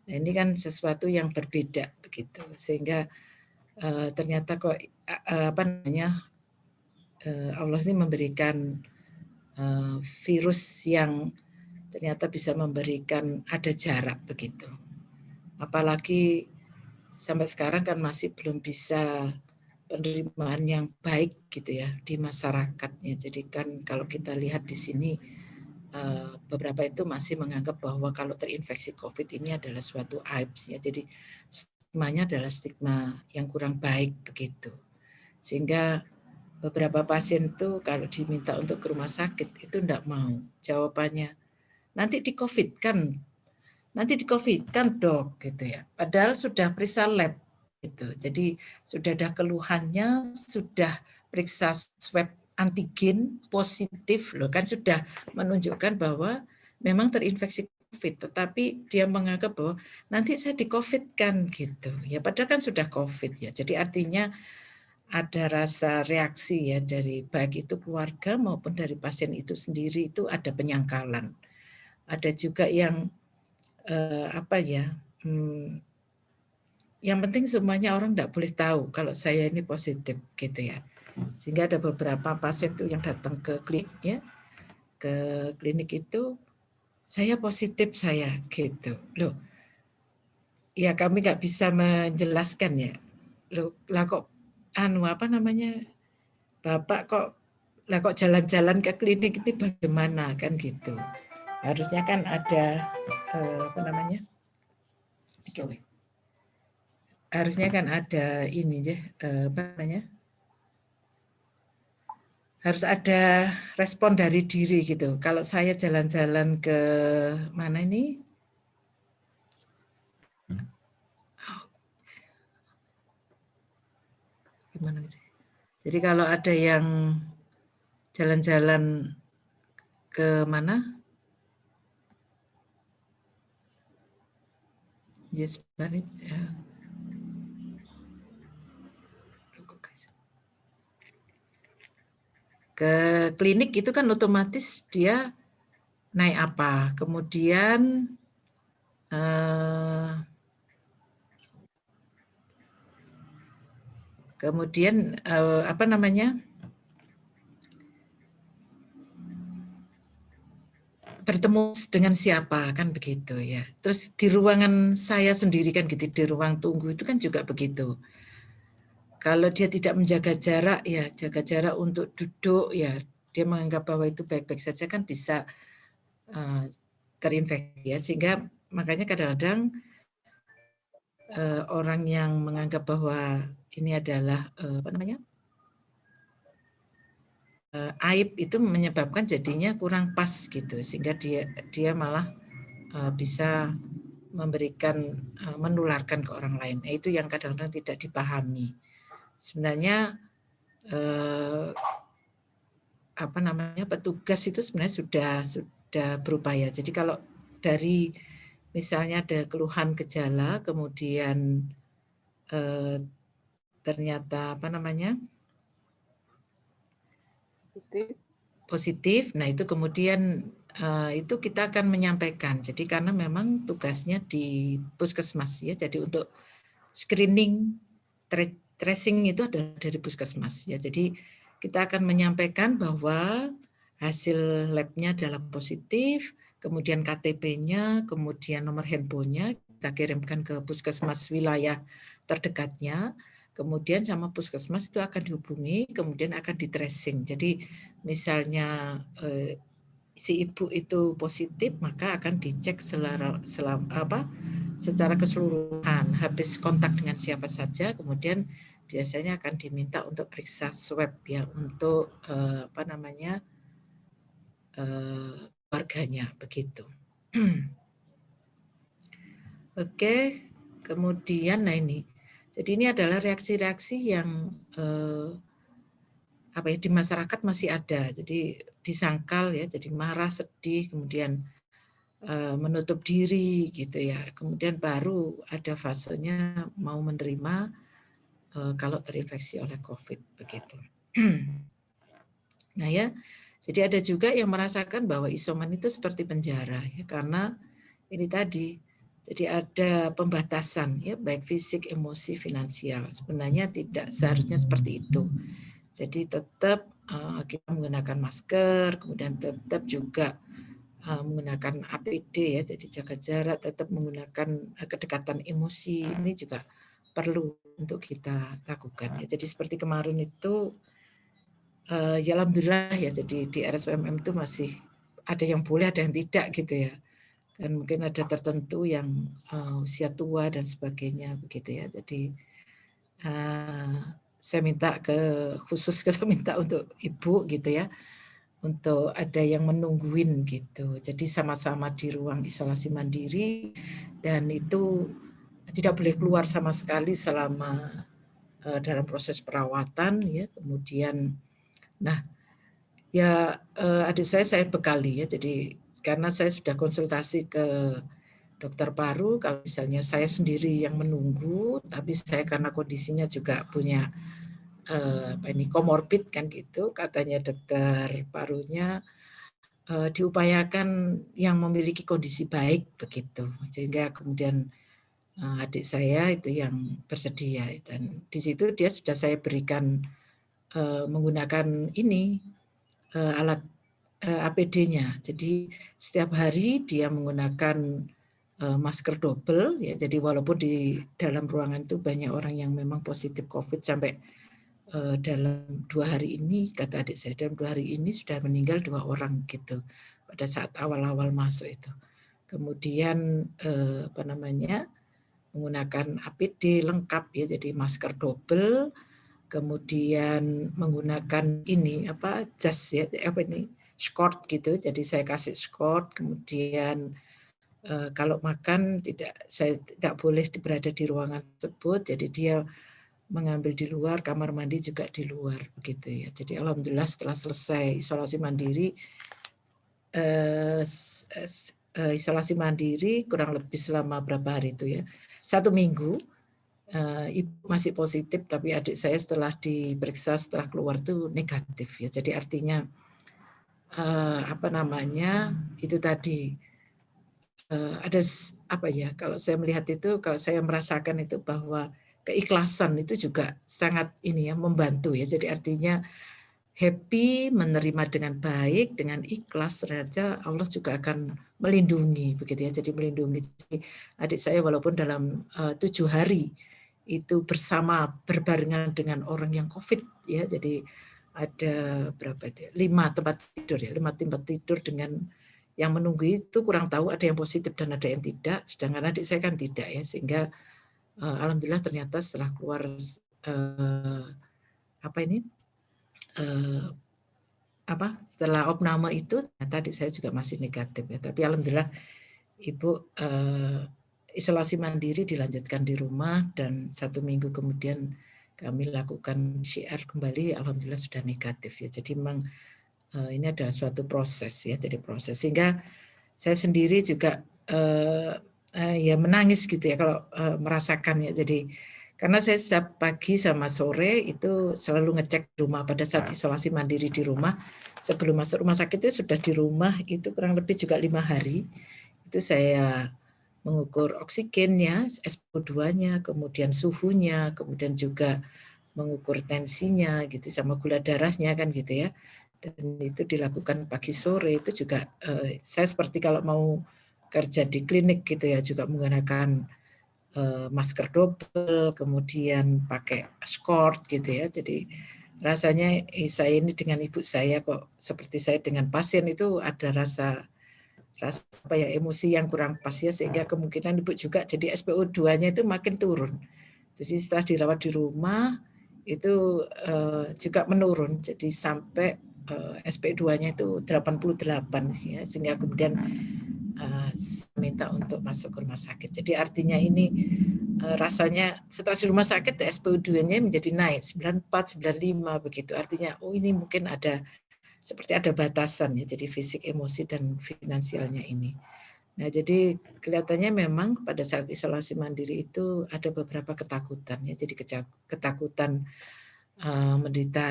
Nah, ini kan sesuatu yang berbeda begitu, sehingga ternyata kok apa namanya Allah ini memberikan virus yang ternyata bisa memberikan ada jarak begitu. Apalagi sampai sekarang kan masih belum bisa penerimaan yang baik gitu ya di masyarakatnya. Jadi kan kalau kita lihat di sini beberapa itu masih menganggap bahwa kalau terinfeksi COVID ini adalah suatu aib ya. Jadi stigmanya adalah stigma yang kurang baik begitu. Sehingga beberapa pasien tuh kalau diminta untuk ke rumah sakit itu enggak mau. Jawabannya nanti di COVID kan dok gitu ya. Padahal sudah periksa lab gitu. Jadi sudah ada keluhannya, sudah periksa swab antigen positif loh, kan sudah menunjukkan bahwa memang terinfeksi COVID, tetapi dia menganggap bahwa nanti saya di COVID kan gitu. Ya padahal kan sudah COVID ya. Jadi artinya ada rasa reaksi ya dari baik itu keluarga maupun dari pasien itu sendiri, itu ada penyangkalan. Ada juga yang apa ya, yang penting semuanya orang enggak boleh tahu kalau saya ini positif gitu ya. Sehingga ada beberapa pasien tuh yang datang ke klinik ya, ke klinik itu saya positif saya gitu. Loh, ya kami nggak bisa menjelaskan ya. Loh, lah kok apa namanya, Bapak kok jalan-jalan ke klinik itu bagaimana kan gitu. Harusnya kan ada apa namanya? Harusnya kan ada ini ya, apa namanya? Harus ada respon dari diri gitu. Kalau saya jalan-jalan ke mana ini? Gimana sih? Jadi kalau ada yang jalan-jalan ke mana? Ya sebentar ya. Ke klinik itu kan otomatis dia naik apa, kemudian apa namanya, bertemu dengan siapa kan begitu ya. Terus di ruangan saya sendiri kan gitu, di ruang tunggu itu kan juga begitu. Kalau dia tidak menjaga jarak ya, jaga jarak untuk duduk ya, dia menganggap bahwa itu baik-baik saja kan bisa terinfeksi ya. Sehingga makanya kadang-kadang orang yang menganggap bahwa ini adalah apa namanya, aib itu menyebabkan jadinya kurang pas gitu, sehingga dia malah bisa memberikan menularkan ke orang lain. Itu yang kadang-kadang tidak dipahami. Sebenarnya petugas itu sebenarnya sudah berupaya. Jadi kalau dari misalnya ada keluhan gejala, kemudian ternyata positif, nah itu kemudian itu kita akan menyampaikan. Jadi karena memang tugasnya di puskesmas ya, jadi untuk screening, tracing itu ada dari puskesmas ya. Jadi kita akan menyampaikan bahwa hasil labnya adalah positif, kemudian KTP-nya, kemudian nomor handphonenya kita kirimkan ke puskesmas wilayah terdekatnya. Kemudian sama puskesmas itu akan dihubungi, kemudian akan di tracing. Jadi misalnya si ibu itu positif, maka akan dicek secara keseluruhan, habis kontak dengan siapa saja, kemudian biasanya akan diminta untuk periksa swab ya untuk keluarganya begitu. Oke, kemudian ini. Jadi ini adalah reaksi-reaksi yang di masyarakat masih ada. Jadi disangkal ya, jadi marah, sedih, kemudian menutup diri gitu ya. Kemudian baru ada fasenya mau menerima kalau terinfeksi oleh COVID begitu. Nah ya, jadi ada juga yang merasakan bahwa isoman itu seperti penjara ya, karena ini tadi. Jadi ada pembatasan ya, baik fisik, emosi, finansial. Sebenarnya tidak seharusnya seperti itu. Jadi tetap kita menggunakan masker, kemudian tetap juga menggunakan APD ya, jadi jaga jarak, tetap menggunakan kedekatan emosi, ini juga perlu untuk kita lakukan ya. Jadi seperti kemarin itu ya alhamdulillah ya, jadi di RSUMM itu masih ada yang boleh, ada yang tidak gitu ya. Kan mungkin ada tertentu yang usia tua dan sebagainya begitu ya. Jadi saya minta khusus kita minta untuk ibu gitu ya, untuk ada yang menungguin gitu. Jadi sama-sama di ruang isolasi mandiri dan itu tidak boleh keluar sama sekali selama dalam proses perawatan ya. Kemudian adik saya bekali ya. Jadi karena saya sudah konsultasi ke dokter paru, kalau misalnya saya sendiri yang menunggu, tapi saya karena kondisinya juga punya komorbid kan gitu, katanya dokter parunya diupayakan yang memiliki kondisi baik begitu, sehingga kemudian adik saya itu yang bersedia, dan di situ dia sudah saya berikan menggunakan ini alat APD-nya. Jadi setiap hari dia menggunakan masker double ya. Jadi walaupun di dalam ruangan itu banyak orang yang memang positif COVID, sampai dalam 2 hari ini, kata adik saya, dalam 2 hari ini sudah meninggal 2 orang gitu pada saat awal-awal masuk itu. Kemudian menggunakan APD lengkap ya, jadi masker double, kemudian menggunakan ini jas ya, skort gitu. Jadi saya kasih skort, kemudian kalau makan saya tidak boleh berada di ruangan tersebut, jadi dia mengambil di luar, kamar mandi juga di luar begitu ya. Jadi alhamdulillah setelah selesai isolasi mandiri kurang lebih selama berapa hari itu ya, 1 minggu, ibu masih positif, tapi adik saya setelah diperiksa setelah keluar itu negatif ya. Jadi artinya itu tadi ada kalau saya melihat itu, kalau saya merasakan itu bahwa keikhlasan itu juga sangat membantu ya. Jadi artinya happy, menerima dengan baik, dengan ikhlas, ternyata Allah juga akan melindungi begitu ya. Jadi melindungi. Jadi adik saya walaupun dalam 7 hari itu berbarengan dengan orang yang COVID ya. Jadi ada berapa itu? 5 tempat tidur ya, 5 tempat tidur dengan yang menunggu itu, kurang tahu ada yang positif dan ada yang tidak. Sedangkan adik saya kan tidak ya, sehingga alhamdulillah ternyata setelah keluar setelah opname itu tadi saya juga masih negatif ya. Tapi alhamdulillah Ibu isolasi mandiri dilanjutkan di rumah dan 1 minggu kemudian kami lakukan PCR kembali, alhamdulillah sudah negatif ya. Jadi memang ini adalah suatu proses ya, jadi proses sehingga saya sendiri juga ya menangis gitu ya kalau merasakan ya. Jadi karena saya setiap pagi sama sore itu selalu ngecek rumah pada saat isolasi mandiri di rumah. Sebelum masuk rumah sakit itu sudah di rumah itu kurang lebih juga 5 hari. Itu saya mengukur oksigennya, SpO2-nya, kemudian suhunya, kemudian juga mengukur tensinya gitu sama gula darahnya kan gitu ya. Dan itu dilakukan pagi sore itu juga saya seperti kalau mau kerja di klinik gitu ya juga menggunakan masker double, kemudian pakai skort gitu ya. Jadi rasanya saya ini dengan ibu saya kok seperti saya dengan pasien itu ada rasa emosi yang kurang pas ya, sehingga kemungkinan ibu juga jadi SpO2-nya itu makin turun. Jadi setelah dirawat di rumah itu juga menurun, jadi sampai SpO2-nya itu 88 ya, sehingga kemudian minta untuk masuk ke rumah sakit. Jadi artinya ini rasanya setelah di rumah sakit SpO2-nya menjadi naik 94, 95 begitu. Artinya ini mungkin ada seperti ada batasan ya, jadi fisik, emosi dan finansialnya ini. Nah, jadi kelihatannya memang pada saat isolasi mandiri itu ada beberapa ketakutan ya. Jadi ketakutan menderita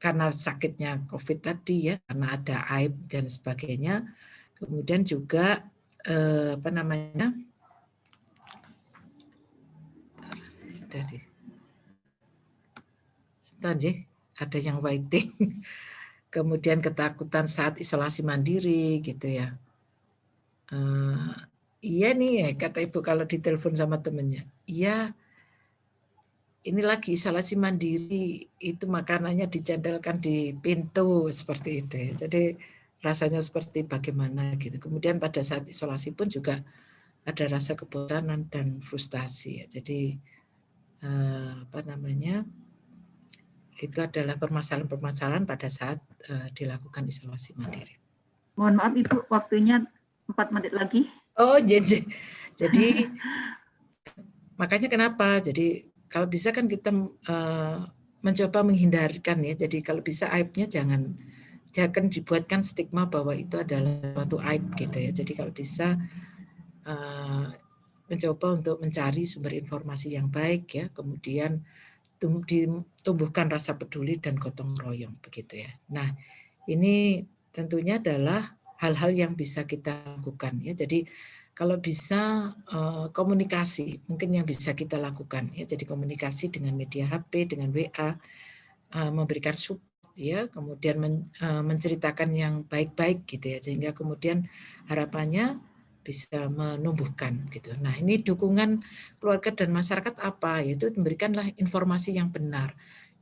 karena sakitnya COVID tadi ya, karena ada aib dan sebagainya. Kemudian juga ada yang waiting. Kemudian ketakutan saat isolasi mandiri gitu ya. Iya nih ya, kata ibu kalau ditelepon sama temennya, iya ini lagi isolasi mandiri, itu makanannya dicandelkan di pintu seperti itu ya. Jadi rasanya seperti bagaimana gitu. Kemudian pada saat isolasi pun juga ada rasa kebosanan dan frustasi ya. Jadi itu adalah permasalahan-permasalahan pada saat dilakukan isolasi mandiri. Mohon maaf Ibu, waktunya 4 menit lagi. Oh, jadi makanya kenapa? Jadi kalau bisa kan kita mencoba menghindarkan ya. Jadi kalau bisa aibnya jangan dibuatkan stigma bahwa itu adalah suatu aib gitu ya. Jadi kalau bisa mencoba untuk mencari sumber informasi yang baik ya, kemudian ditumbuhkan rasa peduli dan gotong royong begitu ya. Nah, ini tentunya adalah hal-hal yang bisa kita lakukan ya. Jadi kalau bisa komunikasi mungkin yang bisa kita lakukan ya. Jadi komunikasi dengan media HP, dengan WA, memberikan support ya, kemudian menceritakan yang baik-baik gitu ya, sehingga kemudian harapannya bisa menumbuhkan gitu. Nah, ini dukungan keluarga dan masyarakat apa? Yaitu memberikanlah informasi yang benar,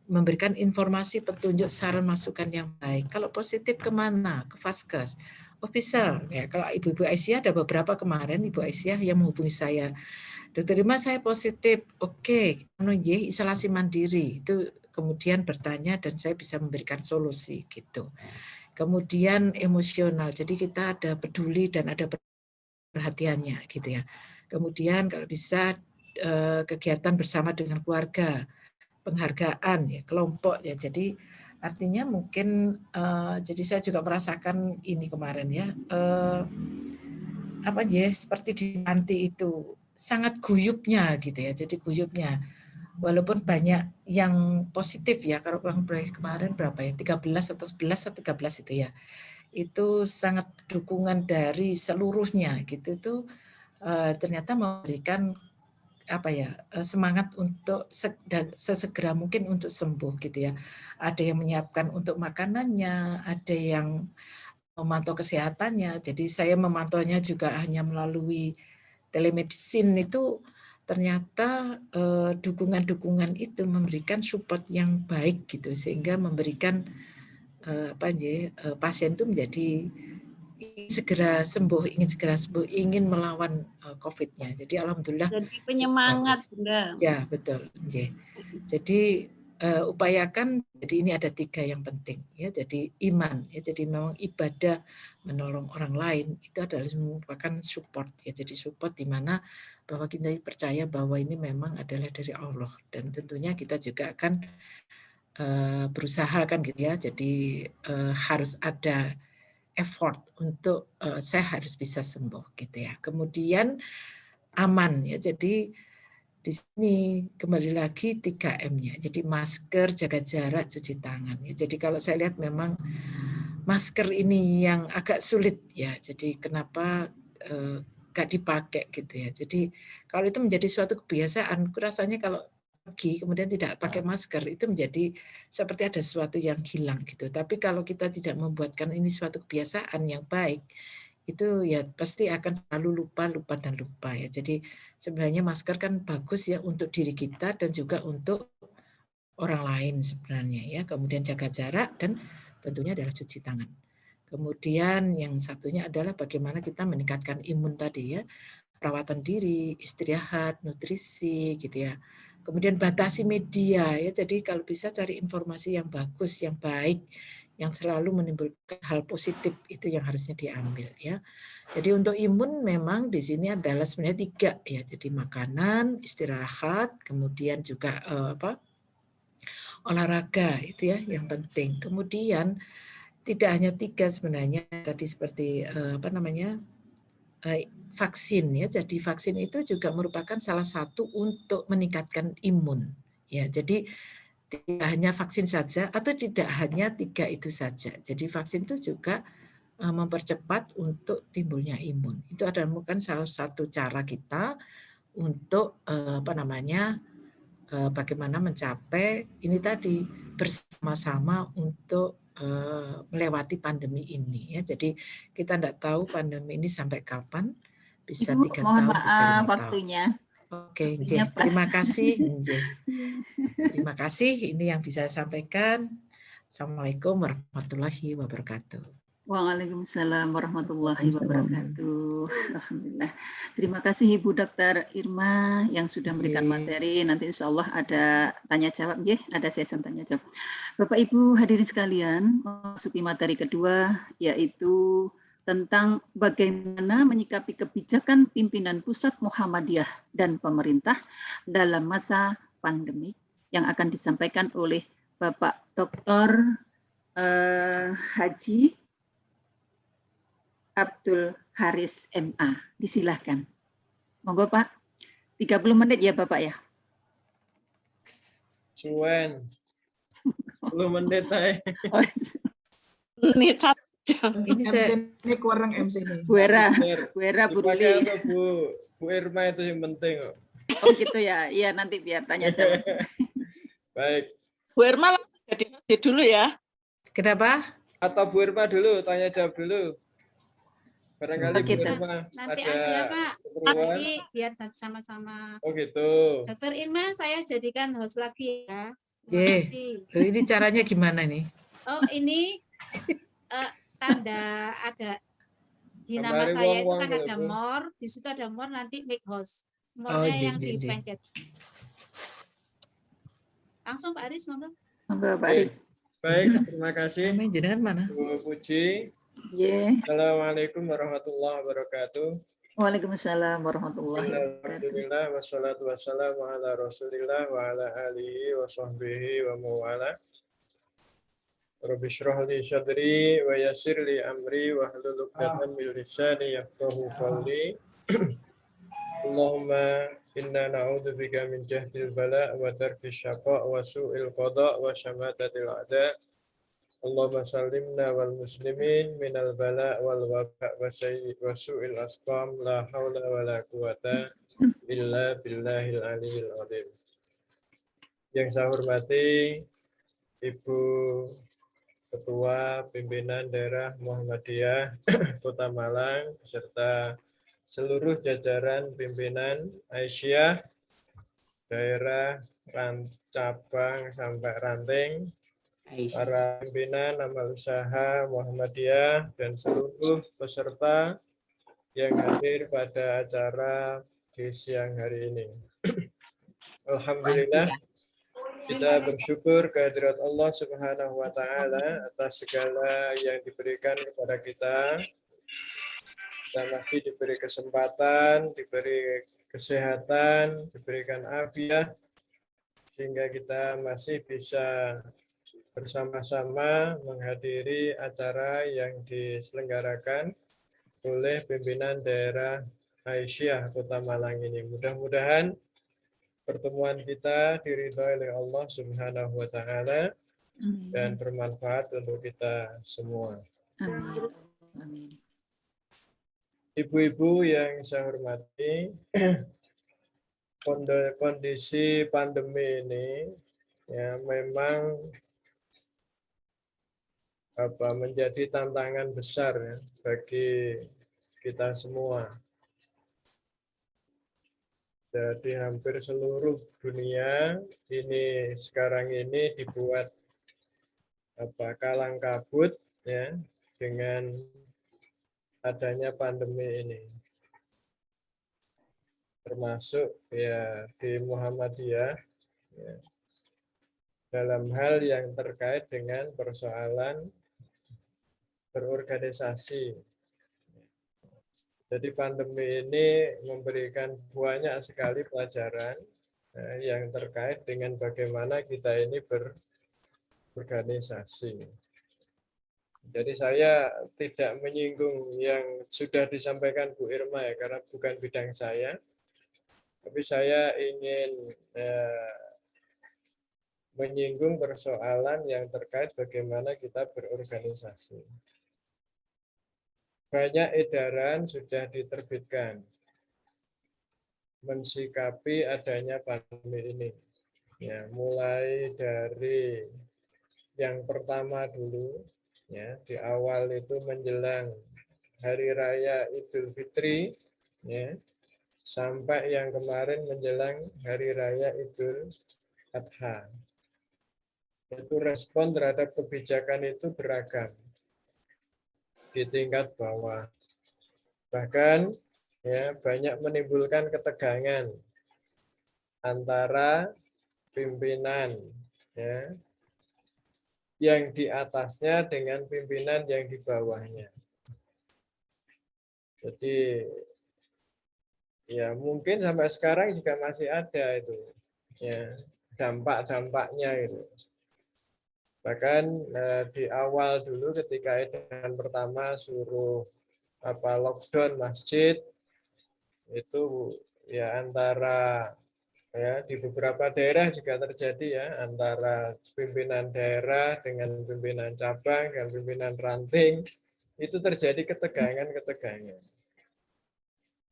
memberikan informasi, petunjuk, saran, masukan yang baik. Kalau positif kemana? Ke Vaskes. Oh bisa, ya kalau Ibu Aisyah ada beberapa kemarin Ibu Aisyah yang menghubungi saya. Dokter Rima saya positif, oke, isolasi mandiri. Itu kemudian bertanya dan saya bisa memberikan solusi gitu. Kemudian emosional, jadi kita ada peduli dan ada perhatiannya gitu ya. Kemudian kalau bisa kegiatan bersama dengan keluarga, penghargaan ya, kelompok ya. Jadi artinya mungkin jadi saya juga merasakan ini kemarin ya, seperti di panti itu sangat guyupnya gitu ya. Jadi guyupnya walaupun banyak yang positif ya, kalau kurang kemarin berapa ya, 13 atau 11 atau 13 itu ya, itu sangat dukungan dari seluruhnya gitu. Itu ternyata memberikan semangat untuk sesegera mungkin untuk sembuh gitu ya. Ada yang menyiapkan untuk makanannya, ada yang memantau kesehatannya. Jadi saya memantaunya juga hanya melalui telemedicine. Itu ternyata dukungan-dukungan itu memberikan support yang baik gitu, sehingga memberikan pasien itu menjadi ingin segera sembuh, ingin melawan COVID-nya. Jadi alhamdulillah. Jadi penyemangat, Bunda. Ya betul. Jadi upayakan. Jadi ini ada 3 yang penting ya. Jadi iman ya, jadi memang ibadah menolong orang lain itu adalah merupakan support ya. Jadi support di mana bahwa kita percaya bahwa ini memang adalah dari Allah, dan tentunya kita juga akan berusaha kan gitu ya. Jadi harus ada effort untuk saya harus bisa sembuh gitu ya. Kemudian aman ya. Jadi di sini kembali lagi 3M-nya. Jadi masker, jaga jarak, cuci tangan. Ya, jadi kalau saya lihat memang masker ini yang agak sulit ya. Jadi kenapa gak dipakai gitu ya. Jadi kalau itu menjadi suatu kebiasaan, rasanya kalau pergi kemudian tidak pakai masker itu menjadi seperti ada sesuatu yang hilang gitu. Tapi kalau kita tidak membuatkan ini suatu kebiasaan yang baik, itu ya pasti akan selalu lupa ya. Jadi sebenarnya masker kan bagus ya untuk diri kita dan juga untuk orang lain sebenarnya ya. Kemudian jaga jarak dan tentunya adalah cuci tangan. Kemudian yang satunya adalah bagaimana kita meningkatkan imun tadi ya. Perawatan diri, istirahat, nutrisi gitu ya. Kemudian batasi media ya. Jadi kalau bisa cari informasi yang bagus, yang baik, yang selalu menimbulkan hal positif, itu yang harusnya diambil ya. Jadi untuk imun memang di sini adalah sebenarnya 3 ya. Jadi makanan, istirahat, kemudian juga olahraga itu ya yang penting. Kemudian tidak hanya 3 sebenarnya tadi seperti vaksin ya. Jadi vaksin itu juga merupakan salah satu untuk meningkatkan imun ya. Jadi tidak hanya vaksin saja atau tidak hanya 3 itu saja. Jadi vaksin itu juga mempercepat untuk timbulnya imun. Itu adalah bukan salah satu cara kita untuk bagaimana mencapai ini tadi bersama-sama untuk melewati pandemi ini ya. Jadi kita tidak tahu pandemi ini sampai kapan, bisa 3 tahun, bisa 5 waktunya. tahun. Oke, terima kasih. Terima kasih, ini yang bisa saya sampaikan. Assalamualaikum warahmatullahi wabarakatuh. Waalaikumsalam warahmatullahi wabarakatuh. Alhamdulillah. Terima kasih Ibu Dr. Irma yang sudah memberikan materi. Nanti insya Allah ada tanya jawab, ya, ada sesi tanya jawab. Bapak Ibu hadirin sekalian, memasuki materi kedua yaitu tentang bagaimana menyikapi kebijakan pimpinan pusat Muhammadiyah dan pemerintah dalam masa pandemi yang akan disampaikan oleh Bapak Dr. Haji Abdul Haris MA. Disilahkan. Monggo Pak, 30 menit ya Bapak ya. Cuan. 10 menit aja. Menit 1 jam. Ini saya ini kurang MC ini. Bu Era Bu Ruli. Bu Irma itu yang penting kok. Oh gitu ya. Iya nanti biar tanya jawab. Baik. Bu Irma langsung jadi masjid dulu ya. kenapa? Atau Bu Irma dulu, tanya jawab dulu. Barangkali Bu Irma nanti ada aja Pak, keperluan. nanti biar sama-sama. Oh gitu. Dokter Irma saya jadikan host lagi ya. Ye, Terima kasih. ini caranya gimana nih? Oh ini tanda ada di nama Kembali saya itu wong-wong kan ya, ada Bu. more, di situ ada more nanti make host. Oh, More-nya yang jeng. dipencet. Langsung Pak Aris monggo. Monggo Pak Oke. Aris. Baik, terima kasih Namanya jenengan mana? Bu Puji. Ye. Assalamualaikum warahmatullahi wabarakatuh. Waalaikumsalam warahmatullahi wabarakatuh. Alhamdulillah wassalatu wassalamu ala Rasulillah wa ala alihi wa sahbihi wa mawala. Rabbi shrah li sadri wa yassir li amri wa hlul 'uqdatam min lisani yafqahu qawli. Allahumma inna na'udzubika min jahdil bala wa tarki syaqa wa su'il qada wa syamatatil a'da. Allahumma sallimna wal muslimin minal bala wal waba wa su'il asqam la hawla wa la quwata illa billahil aliyil azim. Yang saya hormati Ibu Ketua Pimpinan Daerah Muhammadiyah Kota Malang beserta seluruh jajaran pimpinan Aisyah daerah cabang sampai ranting, para pimpinan amal usaha Muhammadiyah dan seluruh peserta yang hadir pada acara di siang hari ini. Alhamdulillah Kita bersyukur kehadirat Allah Subhanahu wa taala atas segala yang diberikan kepada kita. Kita masih diberi kesempatan, diberi kesehatan, diberikan afiat sehingga kita masih bisa bersama-sama menghadiri acara yang diselenggarakan oleh pimpinan daerah Aisyah Kota Malang ini. Mudah-mudahan pertemuan kita diridhoi oleh Allah Subhanahu wa taala dan bermanfaat untuk kita semua. Amin. Amin. Ibu-ibu yang saya hormati, kondisi pandemi ini ya memang menjadi tantangan besar ya, bagi kita semua. Jadi hampir seluruh dunia ini sekarang ini dibuat kalang kabut ya dengan adanya pandemi ini. Termasuk ya di Muhammadiyah ya, dalam hal yang terkait dengan persoalan berorganisasi. Jadi pandemi ini memberikan banyak sekali pelajaran yang terkait dengan bagaimana kita ini berorganisasi. Jadi saya tidak menyinggung yang sudah disampaikan Bu Irma ya, karena bukan bidang saya. Tapi saya ingin menyinggung persoalan yang terkait bagaimana kita berorganisasi. Banyak edaran sudah diterbitkan mensikapi adanya pandemi ini. Ya, mulai dari yang pertama dulu, ya, di awal itu menjelang Hari Raya Idul Fitri, ya, sampai yang kemarin menjelang Hari Raya Idul Adha. Itu respon terhadap kebijakan itu beragam di tingkat bawah. Bahkan ya banyak menimbulkan ketegangan antara pimpinan ya yang di atasnya dengan pimpinan yang di bawahnya. Jadi ya mungkin sampai sekarang juga masih ada itu ya dampak-dampaknya itu. Bahkan di awal dulu ketika edaran pertama suruh lockdown masjid itu ya antara ya di beberapa daerah juga terjadi ya antara pimpinan daerah dengan pimpinan cabang dan pimpinan ranting itu terjadi ketegangan.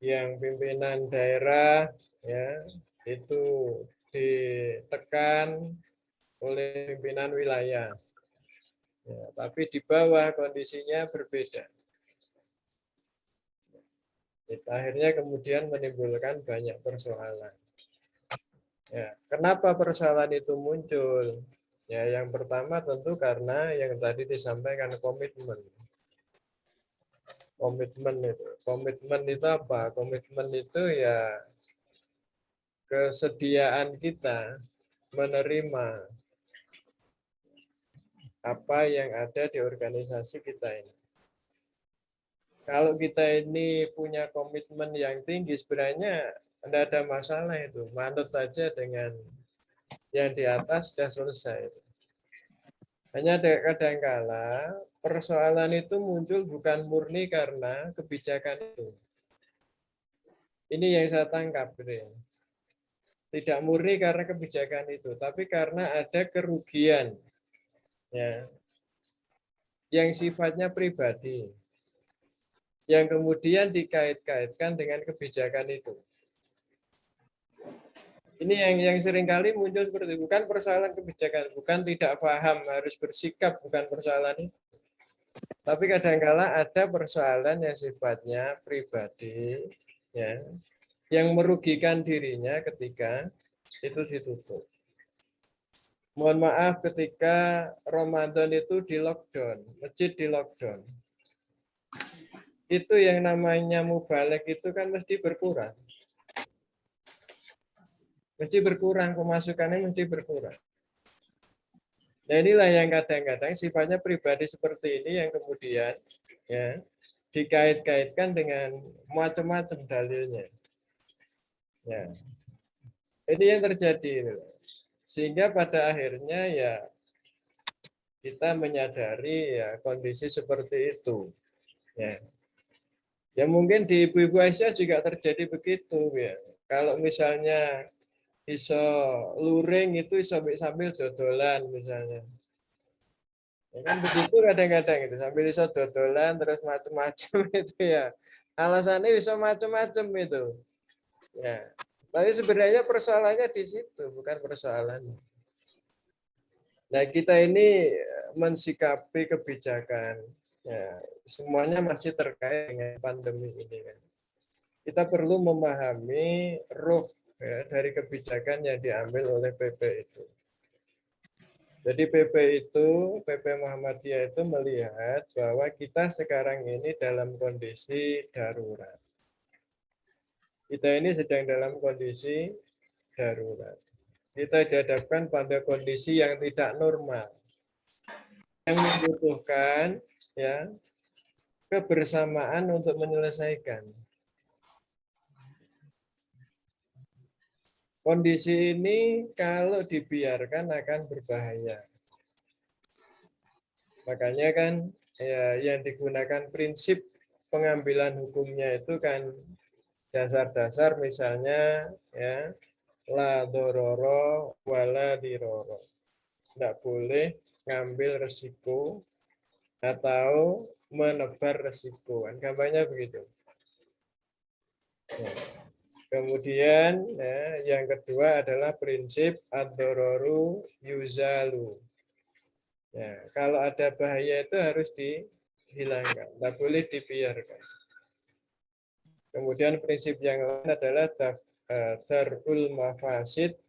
Yang pimpinan daerah ya itu ditekan oleh pimpinan wilayah. Ya, tapi di bawah kondisinya berbeda. Akhirnya kemudian menimbulkan banyak persoalan. Ya, kenapa persoalan itu muncul? Ya, yang pertama tentu karena yang tadi disampaikan komitmen. Komitmen itu apa? Komitmen itu ya kesediaan kita menerima apa yang ada di organisasi kita ini. Kalau kita ini punya komitmen yang tinggi, sebenarnya tidak ada masalah itu. Manut saja dengan yang di atas sudah selesai. Hanya kadang-kala persoalan itu muncul bukan murni karena kebijakan itu. Ini yang saya tangkap. Tidak murni karena kebijakan itu, tapi karena ada kerugian ya, yang sifatnya pribadi, yang kemudian dikait-kaitkan dengan kebijakan itu. Ini yang seringkali muncul seperti itu. Bukan persoalan kebijakan, bukan tidak paham harus bersikap, bukan persoalan itu. Tapi kadang-kala ada persoalan yang sifatnya pribadi, ya, yang merugikan dirinya ketika itu ditutup. Mohon maaf ketika Ramadan itu di lockdown, masjid di lockdown. Itu yang namanya mubalek itu kan mesti berkurang. Mesti berkurang, pemasukannya mesti berkurang. Nah, inilah yang kadang-kadang sifatnya pribadi seperti ini yang kemudian ya dikait-kaitkan dengan macam-macam dalilnya. Ya. Ini yang terjadi. Sehingga pada akhirnya ya kita menyadari ya kondisi seperti itu. Ya. Ya mungkin di ibu-ibu Aisyah juga terjadi begitu ya. Kalau misalnya iso luring itu iso sambil dodolan misalnya. Ya kan begitu kadang-kadang itu sambil iso dodolan terus macam-macam itu ya. Alasannya bisa macam-macam itu. Ya. Tapi sebenarnya persoalannya di situ, bukan persoalannya. Nah, kita ini mensikapi kebijakan. Ya, semuanya masih terkait dengan pandemi ini. Kita perlu memahami ruh ya, dari kebijakan yang diambil oleh PP itu. Jadi PP Muhammadiyah itu melihat bahwa kita sekarang ini dalam kondisi darurat. Kita ini sedang dalam kondisi darurat. Kita dihadapkan pada kondisi yang tidak normal, yang membutuhkan ya kebersamaan untuk menyelesaikan. Kondisi ini kalau dibiarkan akan berbahaya. Makanya kan ya, yang digunakan prinsip pengambilan hukumnya itu kan dasar-dasar misalnya ya la dororo wala diroro. Tidak boleh ngambil resiko atau menebar resiko. Kan gambarnya begitu. Ya. Kemudian ya, yang kedua adalah prinsip ad-dororu yuzalu. Ya, kalau ada bahaya itu harus dihilangkan, tidak boleh dibiarkan. Kemudian prinsip yang lain adalah darul mafasid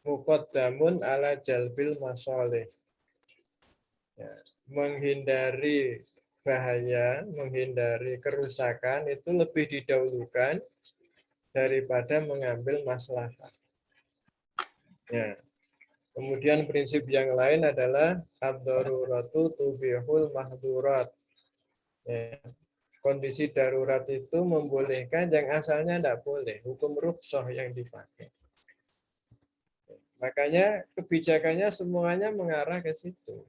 muqaddamun ala jalbil masoleh. Ya, menghindari bahaya, menghindari kerusakan itu lebih didahulukan daripada mengambil maslahat. Ya. Kemudian prinsip yang lain adalah ad-daruratu tubihul mahdurat. Ya. Kondisi darurat itu membolehkan yang asalnya tidak boleh. Hukum rukhsah yang dipakai. Makanya kebijakannya semuanya mengarah ke situ.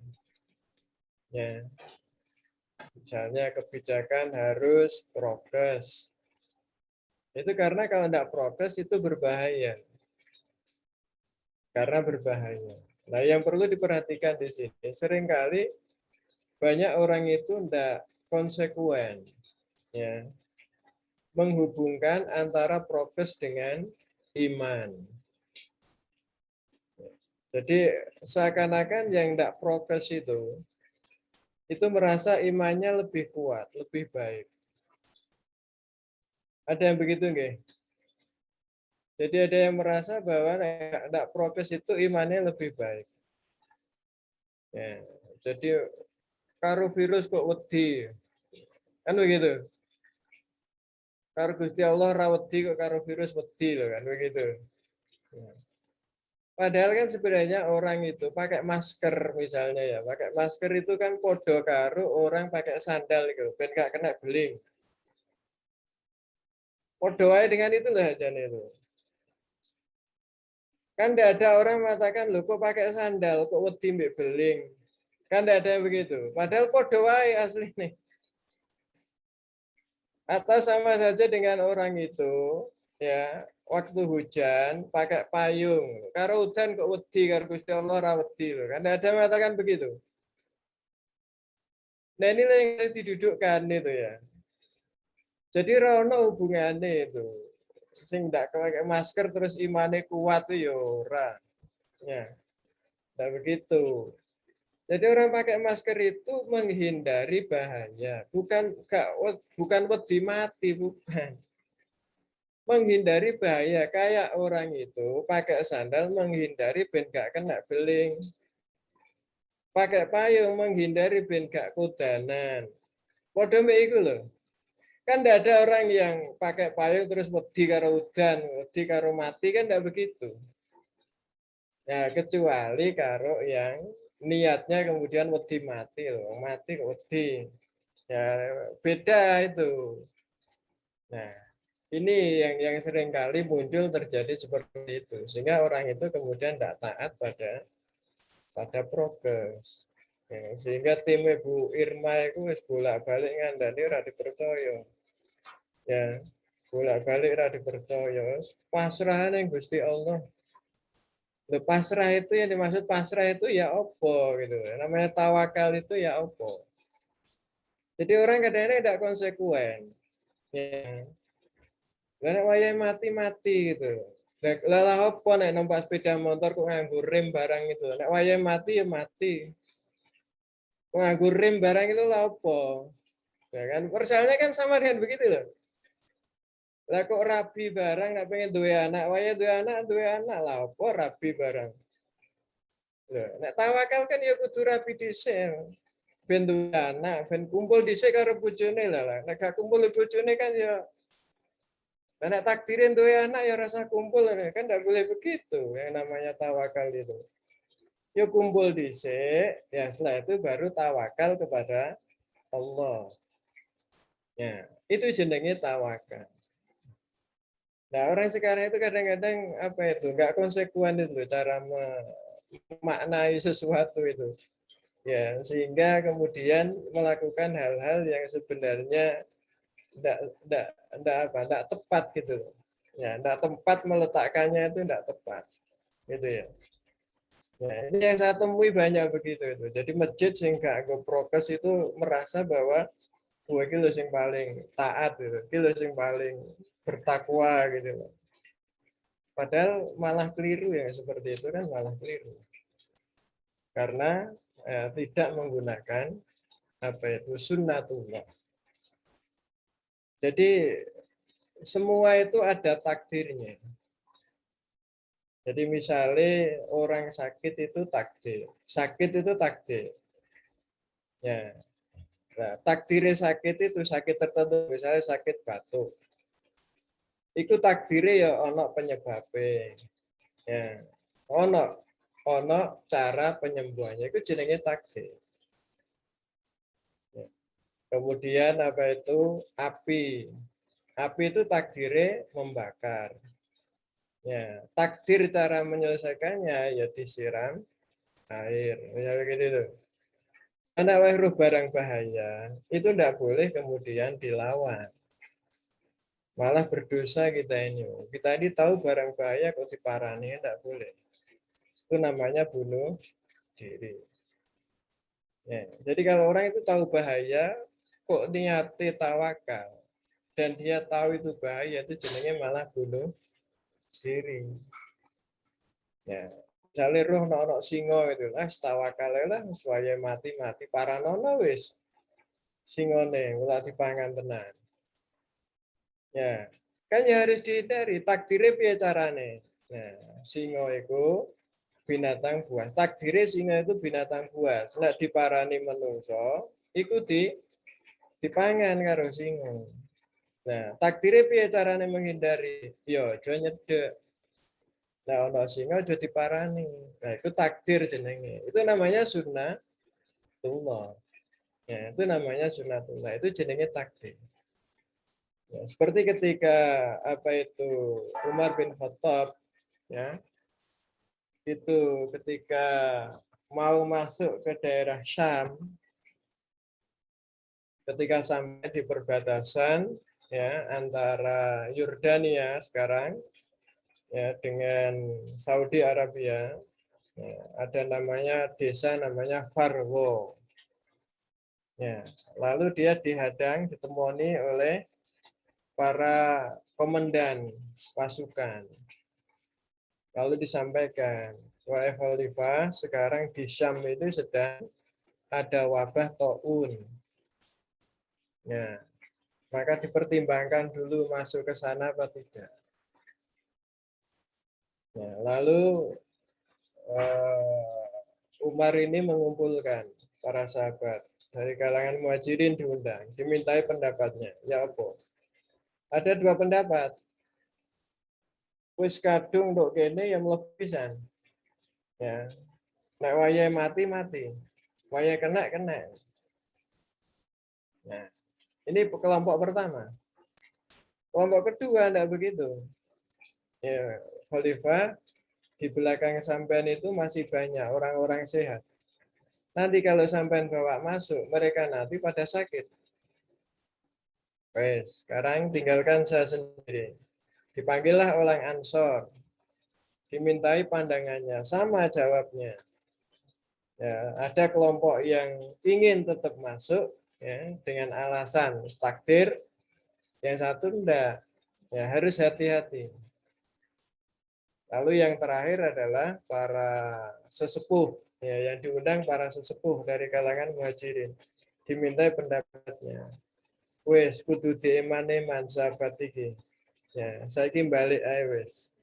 Ya. Misalnya kebijakan harus prokes. Itu karena kalau tidak prokes itu berbahaya. Karena berbahaya. Nah, yang perlu diperhatikan di sini, seringkali banyak orang itu tidak konsekuen, ya, menghubungkan antara prokes dengan iman. Jadi seakan-akan yang tidak prokes itu merasa imannya lebih kuat, lebih baik. Ada yang begitu nggih? Jadi ada yang merasa bahwa tidak prokes itu imannya lebih baik. Ya, jadi karo virus kok wedi. Kan begitu. Karo Gusti Allah ra wedi kok karo virus wedi loh kan begitu. Ya. Padahal kan sebenarnya orang itu pakai masker misalnya ya, pakai masker itu kan podo karo orang pakai sandal gitu, ben gak kena beling. Podo aja dengan itu lah jane itu. Kan tidak ada orang mengatakan, loh kok pakai sandal, kok wedi mbek beling. Kan tidak ada yang begitu. Padahal podo wae asli nih. Atau sama saja dengan orang itu, ya waktu hujan pakai payung. Karo udan kok wedi, karo Gusti Allah ra wedi. Kan tidak ada yang mengatakan begitu. Nah inilah yang harus didudukkan itu ya. Jadi rono hubungannya itu. Sing ndak pakai masker terus imane kuat itu ya ora. Ya. Nah begitu. Jadi orang pakai masker itu menghindari bahaya, bukan wedi mati, bukan. Menghindari bahaya, kayak orang itu pakai sandal menghindari ben gak kena beling. Pakai payung menghindari ben gak kudanan. Padha mek iku lho. Kan tidak ada orang yang pakai payung terus wedi karo udan, wedi karo mati kan tidak begitu. Ya, kecuali karo yang niatnya kemudian wedi mati loh, mati kok wedi. Ya, beda itu. Nah, ini yang sering kali muncul terjadi seperti itu. Sehingga orang itu kemudian tidak taat pada prokes. Ya, sehingga tim Ibu Irma itu wis bolak-balik ngandani ora dipercaya. Ya, bolak-balik ora dipercaya. Pasrah ning Gusti Allah. Loh, pasrah itu yang dimaksud pasrah itu ya opo gitu. Namanya tawakal itu ya opo. Jadi orang kadang-kadang tidak konsekuen. Ya. Nek wayahe mati-mati gitu. Lah opo nek numpak sepeda motor kok nganggo rem barang itu. Nek wayahe mati ya mati. Kok nganggo rem barang itu lah opo. Ya kan persoalannya kan sama dengan begitu loh. Lah kok rabi barang nggak pengen duwe anak, wayahe duwe anak lah opo rabi barang. Nek tawakal kan ya kudu rapi dhisik. Ben duwe anak, ben kumpul dhisik karo bojone lah. Nek gak kumpul bojone kan ya nek takdirin duwe anak ya rasa kumpul kan enggak boleh begitu. Yang namanya tawakal itu. Ya kumpul dhisik, ya setelah itu baru tawakal kepada Allah. Ya, itu jenenge tawakal. Nah, orang sekarang itu kadang-kadang apa itu enggak konsekuen itu cara memaknai sesuatu itu. Ya, sehingga kemudian melakukan hal-hal yang sebenarnya tidak tepat gitu. Ya, tidak tepat meletakkannya itu tidak tepat. Gitu ya. Nah, ini yang saya temui banyak begitu itu. Jadi masjid sing gak nggo prokes itu merasa bahwa gue iki lho sing paling taat gitu. Iki lho sing paling bertakwa gitu. Padahal malah keliru ya seperti itu kan malah keliru. Karena tidak menggunakan apa itu sunnatullah. Jadi semua itu ada takdirnya. Jadi misalnya orang sakit itu takdir. Sakit itu takdir. Ya. Nah, takdirnya sakit itu sakit tertentu, misalnya sakit batuk. Itu takdirnya ya ono penyebabnya. Ya. Ono cara penyembuhannya itu jenenge takdir. Ya. Kemudian apa itu api. Api itu takdirnya membakar. Ya, takdir cara menyelesaikannya ya disiram air. Ya begitu. Anak wahruh barang bahaya itu tidak boleh kemudian dilawan. Malah berdosa kita ini. Kita ini tahu barang bahaya kok diparani tidak boleh. Itu namanya bunuh diri. Ya, jadi kalau orang itu tahu bahaya kok niatnya tawakal dan dia tahu itu bahaya itu jenenge malah bunuh diri. Ya, misalnya roh ono singo itu lah, tawakal lah, supaya mati paranono wis singone ulah dipangan tenan. Ya, kan ya harus dihindari. Takdirnya piye carane? Nah, singo itu binatang buas. Takdirnya singo itu binatang buas. Nek diparani menungso, iku dipangan karo singo. Nah, takdirnya piye carane menghindari? Yo, aja nyedek. Nah, ono singa aja diparani. Nah, itu takdir jenenge. Itu namanya sunnatullah. Ya, itu namanya sunnatullah. Itu jenenge takdir. Ya, seperti ketika apa itu Umar bin Khattab, ya, itu ketika mau masuk ke daerah Syam, ketika sampai di perbatasan ya antara Yordania sekarang ya dengan Saudi Arabia, ya, ada namanya desa namanya Farwo. Ya, lalu dia ditemani oleh para komandan pasukan. Lalu disampaikan, wahai Khalifah, sekarang di Syam itu sedang ada wabah taun. Ya, maka dipertimbangkan dulu masuk ke sana apa tidak. Ya, lalu Umar ini mengumpulkan para sahabat dari kalangan muhajirin diundang, dimintai pendapatnya. Ya apa? Ada dua pendapat. Wis kadung untuk kene yang mlebu pisan. Ya. Nek wayahe mati mati. Wayahe kena kena. Nah, ini kelompok pertama. Kelompok kedua enggak begitu. Ya, Khalifah, di belakang sampean itu masih banyak orang-orang sehat. Nanti kalau sampean bawa masuk, mereka nanti pada sakit. Wes, sekarang tinggalkan saya sendiri. Dipanggillah orang Ansor. Dimintai pandangannya, sama jawabnya. Ya, ada kelompok yang ingin tetap masuk ya, dengan alasan takdir, yang satu enggak. Ya, harus hati-hati. Lalu yang terakhir adalah para sesepuh, ya, yang diundang para sesepuh dari kalangan muhajirin. Dimintai pendapatnya. Wes kudu diiman-iman sahabat iki. Ya, saiki balik ae wes.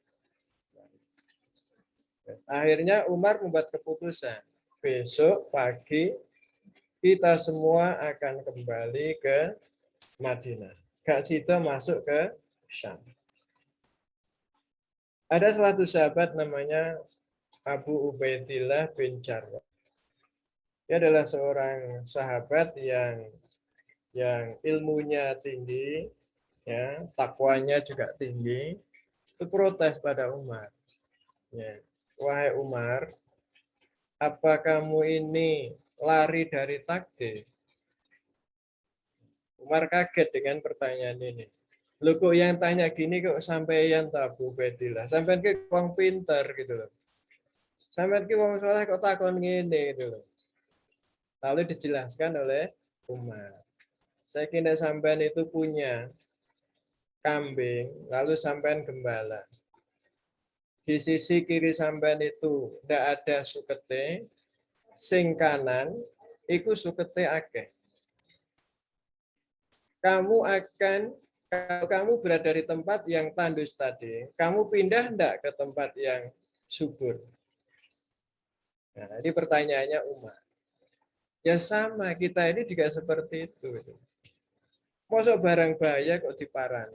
Akhirnya Umar membuat keputusan. Besok pagi kita semua akan kembali ke Madinah. Gak situ masuk ke Syam. Ada suatu sahabat namanya Abu Ubaidillah bin Jarrah. Dia adalah seorang sahabat yang ilmunya tinggi, ya, takwanya juga tinggi. Itu protes pada Umar. Ya. Wahai Umar, apa kamu ini lari dari takdir? Umar kaget dengan pertanyaan ini. Lu kok yang tanya gini kok sampeyan Abu Ubaidillah? Sampeyan ki wong pinter gitu loh. Sampeyan ki wong saleh kok takon ngene gitu loh. Lalu dijelaskan oleh Umar. Saya kira sampeyan itu punya kambing, lalu sampeyan gembala. Di sisi kiri sampean itu tidak ada sukete, sing kanan iku sukete akeh. Kalau kamu berada di tempat yang tandus tadi, kamu pindah enggak ke tempat yang subur? Nah, ini pertanyaannya Umar. Ya sama, kita ini juga seperti itu. Mosok barang bahaya kok diparani.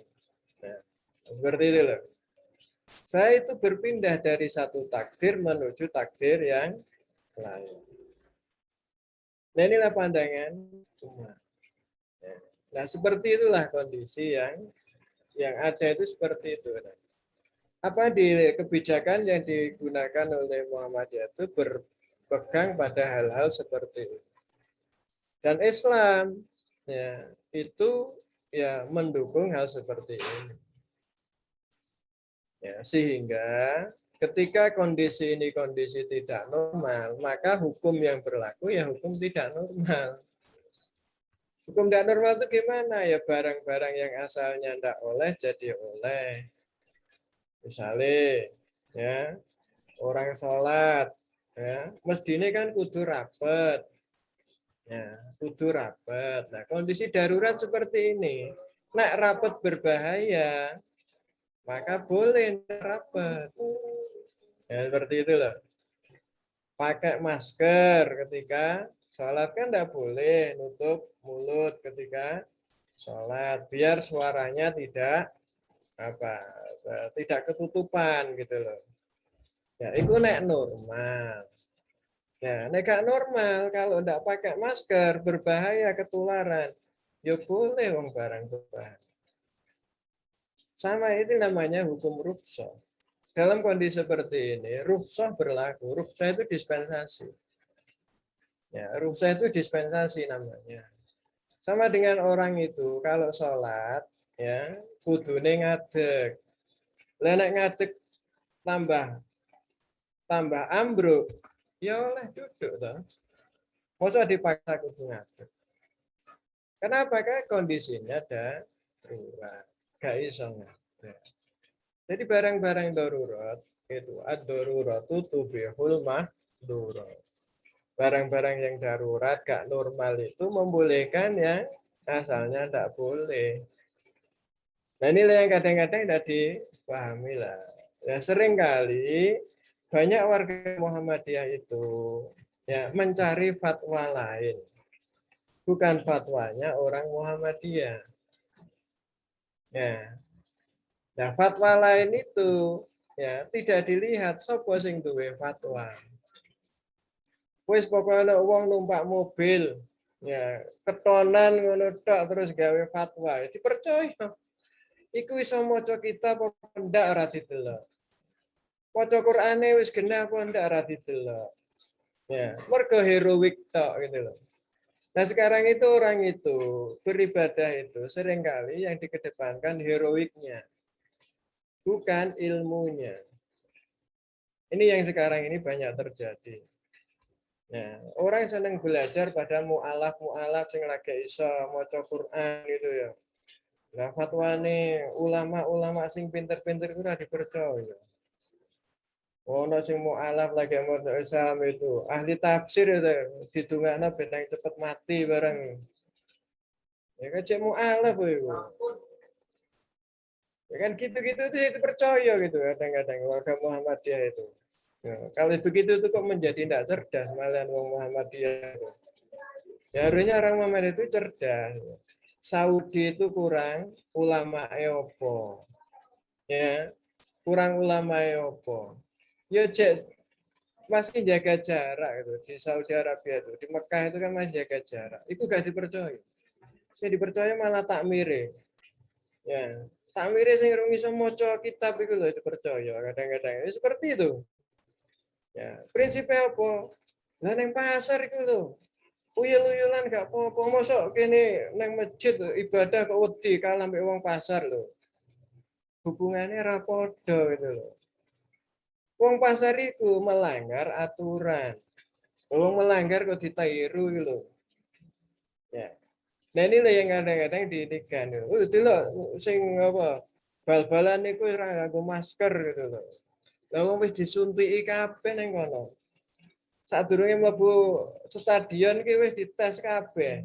Nah, seperti itu loh. Saya itu berpindah dari satu takdir menuju takdir yang lain. Nah, inilah pandangan Umar. Nah, seperti itulah kondisi yang ada itu seperti itu. Apa di kebijakan yang digunakan oleh Muhammadiyah itu berpegang pada hal-hal seperti itu. Dan Islam ya, itu ya mendukung hal seperti ini. Ya, sehingga ketika kondisi ini kondisi tidak normal, maka hukum yang berlaku ya hukum tidak normal. Hukum tidak normal itu gimana? Ya barang-barang yang asalnya tidak oleh jadi oleh. Misalnya, ya orang sholat, ya mestinya kan kudu rapet, ya kudu rapet. Nah kondisi darurat seperti ini, nak rapet berbahaya. Maka boleh rapat. Ya, seperti itu loh. Pakai masker ketika sholat kan tidak boleh nutup mulut ketika sholat biar suaranya tidak ketutupan gitu loh. Ya itu nek normal. Ya nek gak normal kalau tidak pakai masker berbahaya ketularan. Ya boleh wong barang berbahaya. Sama ini namanya hukum rukhsah. Dalam kondisi seperti ini, rukhsah berlaku. Rukhsah itu dispensasi. Ya, rukhsah itu dispensasi namanya. Sama dengan orang itu, kalau sholat, ya, kudune ngadeg. Lenek ngadeg tambah ambruk, ya oleh duduk toh. Masa dipaksa kudu ngadeg. Kenapa? Karena kondisinya darurat. Gak iso ngadeg. Jadi barang-barang darurat itu ad-daruratu tubihul mahdurat. Barang-barang yang darurat gak normal itu membolehkan yang asalnya tidak boleh. Nah inilah yang kadang-kadang tidak dipahami lah. Ya sering kali banyak warga Muhammadiyah itu ya mencari fatwa lain, bukan fatwanya orang Muhammadiyah. Ya. Nah, fatwa lain itu ya tidak dilihat sapa sing duwe fatwa. Wis pokoknya wong numpak mobil, ya ketonan ngono tok terus gawe fatwa, ya dipercaya. Iku iso maca kitab apa ndak ora didelok. Maca Qur'ane wis genah apa ndak ora didelok. Ya, mergo heroik tok gitu loh. Nah sekarang itu orang itu beribadah itu seringkali yang dikedepankan heroiknya, bukan ilmunya. Ini yang sekarang ini banyak terjadi. Nah, orang senang belajar pada mu'alaf sing lagi iso maca Quran gitu ya. Nah, fatwane ulama-ulama sing pinter-pinter itu ora dipercaya. Ono sing mu'alaf lagi maca Islam itu ahli tafsir itu didongakno ben cepet mati bareng. Ya kan cek mu'alaf itu. Ya kan gitu-gitu itu dipercaya gitu kadang-kadang warga Muhammadiyah itu. Ya, kalau begitu itu kok menjadi tidak cerdas malahan wong Muhammadiyah itu. Ya harusnya orang Muhammad itu cerdas. Saudi itu kurang ulama opo. Ya, kurang ulama opo. Ya cek masih jaga jarak itu di Saudi Arabia itu, di Mekah itu kan masih jaga jarak. Itu gak dipercaya. Saya dipercaya malah takmire. Ya, takmire sing rung iso maca kitab iku lho dipercaya kadang-kadang. Ya, seperti itu. Ya, prinsipnya apa? Lah ning pasar iku lho. Uyul-uyulan gak apa-apa. Mosok kene nang masjid ibadah kok wedi kalah mbek wong pasar lho. Hubungannya ra padha gitu lho. Wong pasar itu melanggar aturan. Wong melanggar kok ditiru gitu lho. Ya. Nah inilah yang kadang-kadang diinikan. Delok sing apa? Bal-balan niku ora nganggo masker gitu lho. Lah wong wis disuntiki kabeh ning kono. Sadurunge mlebu stadion ki wis dites kabeh.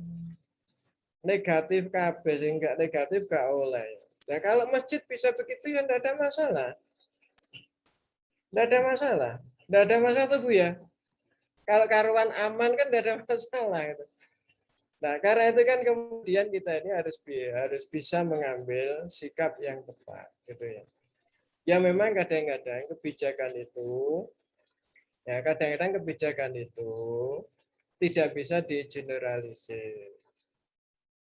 Negatif kabeh, sing enggak negatif gak oleh. Nah kalau masjid bisa begitu ya enggak ada masalah. Enggak ada masalah. Enggak ada masalah tuh Bu ya. Kalau karuan aman kan enggak ada masalah gitu. Nah, karena itu kan kemudian kita ini harus bisa mengambil sikap yang tepat gitu ya. Ya memang kadang-kadang kebijakan itu tidak bisa digeneralisir.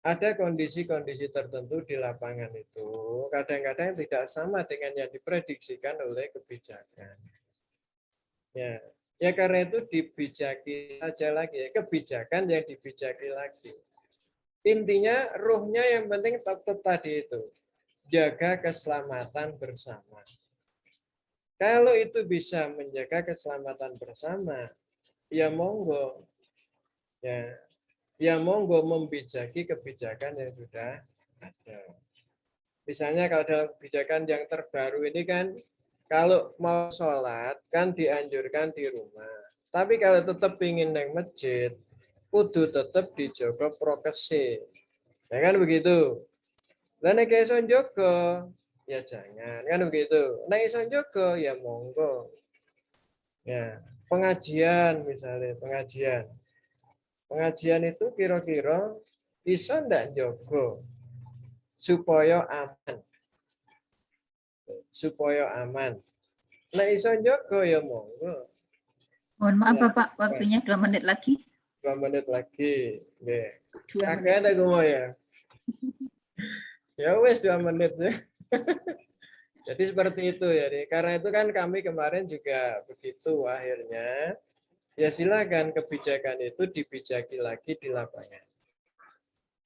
Ada kondisi-kondisi tertentu di lapangan itu kadang-kadang tidak sama dengan yang diprediksikan oleh kebijakan. Ya karena itu dibijaki saja lagi, kebijakan yang dibijaki lagi. Intinya ruhnya yang penting tetap tadi itu, jaga keselamatan bersama. Kalau itu bisa menjaga keselamatan bersama, ya monggo. Ya monggo membijaki kebijakan yang sudah ada. Misalnya kalau dalam kebijakan yang terbaru ini kan, kalau mau sholat kan dianjurkan di rumah. Tapi kalau tetap ingin nang masjid, kudu tetap dijaga prokesi. Ya kan begitu. Lah nek iso njogo, ya jangan. Kan begitu. Nek iso njogo ya monggo. Ya, pengajian misalnya, pengajian. Pengajian itu kira-kira bisa ndak njogo supaya aman. Supaya aman. Nah iso njogo ya monggo. Mohon maaf Bapak, waktunya 2 menit lagi. 2 menit lagi. Nggih. 2 Kakek ada gue ya. Ya wes 2 menit ya. Jadi seperti itu ya. Karena itu kan kami kemarin juga begitu akhirnya. Ya silakan kebijakan itu dibijaki lagi di lapangan.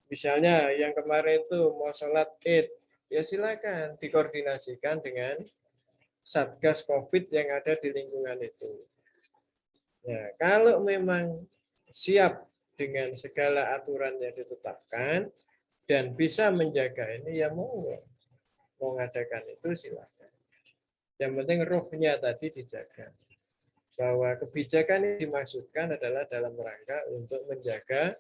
Misalnya yang kemarin itu mau sholat Id, ya silakan dikoordinasikan dengan Satgas COVID yang ada di lingkungan itu. Ya, kalau memang siap dengan segala aturan yang ditetapkan dan bisa menjaga ini, ya mau mengadakan itu silakan. Yang penting rohnya tadi dijaga. Bahwa kebijakan yang dimaksudkan adalah dalam rangka untuk menjaga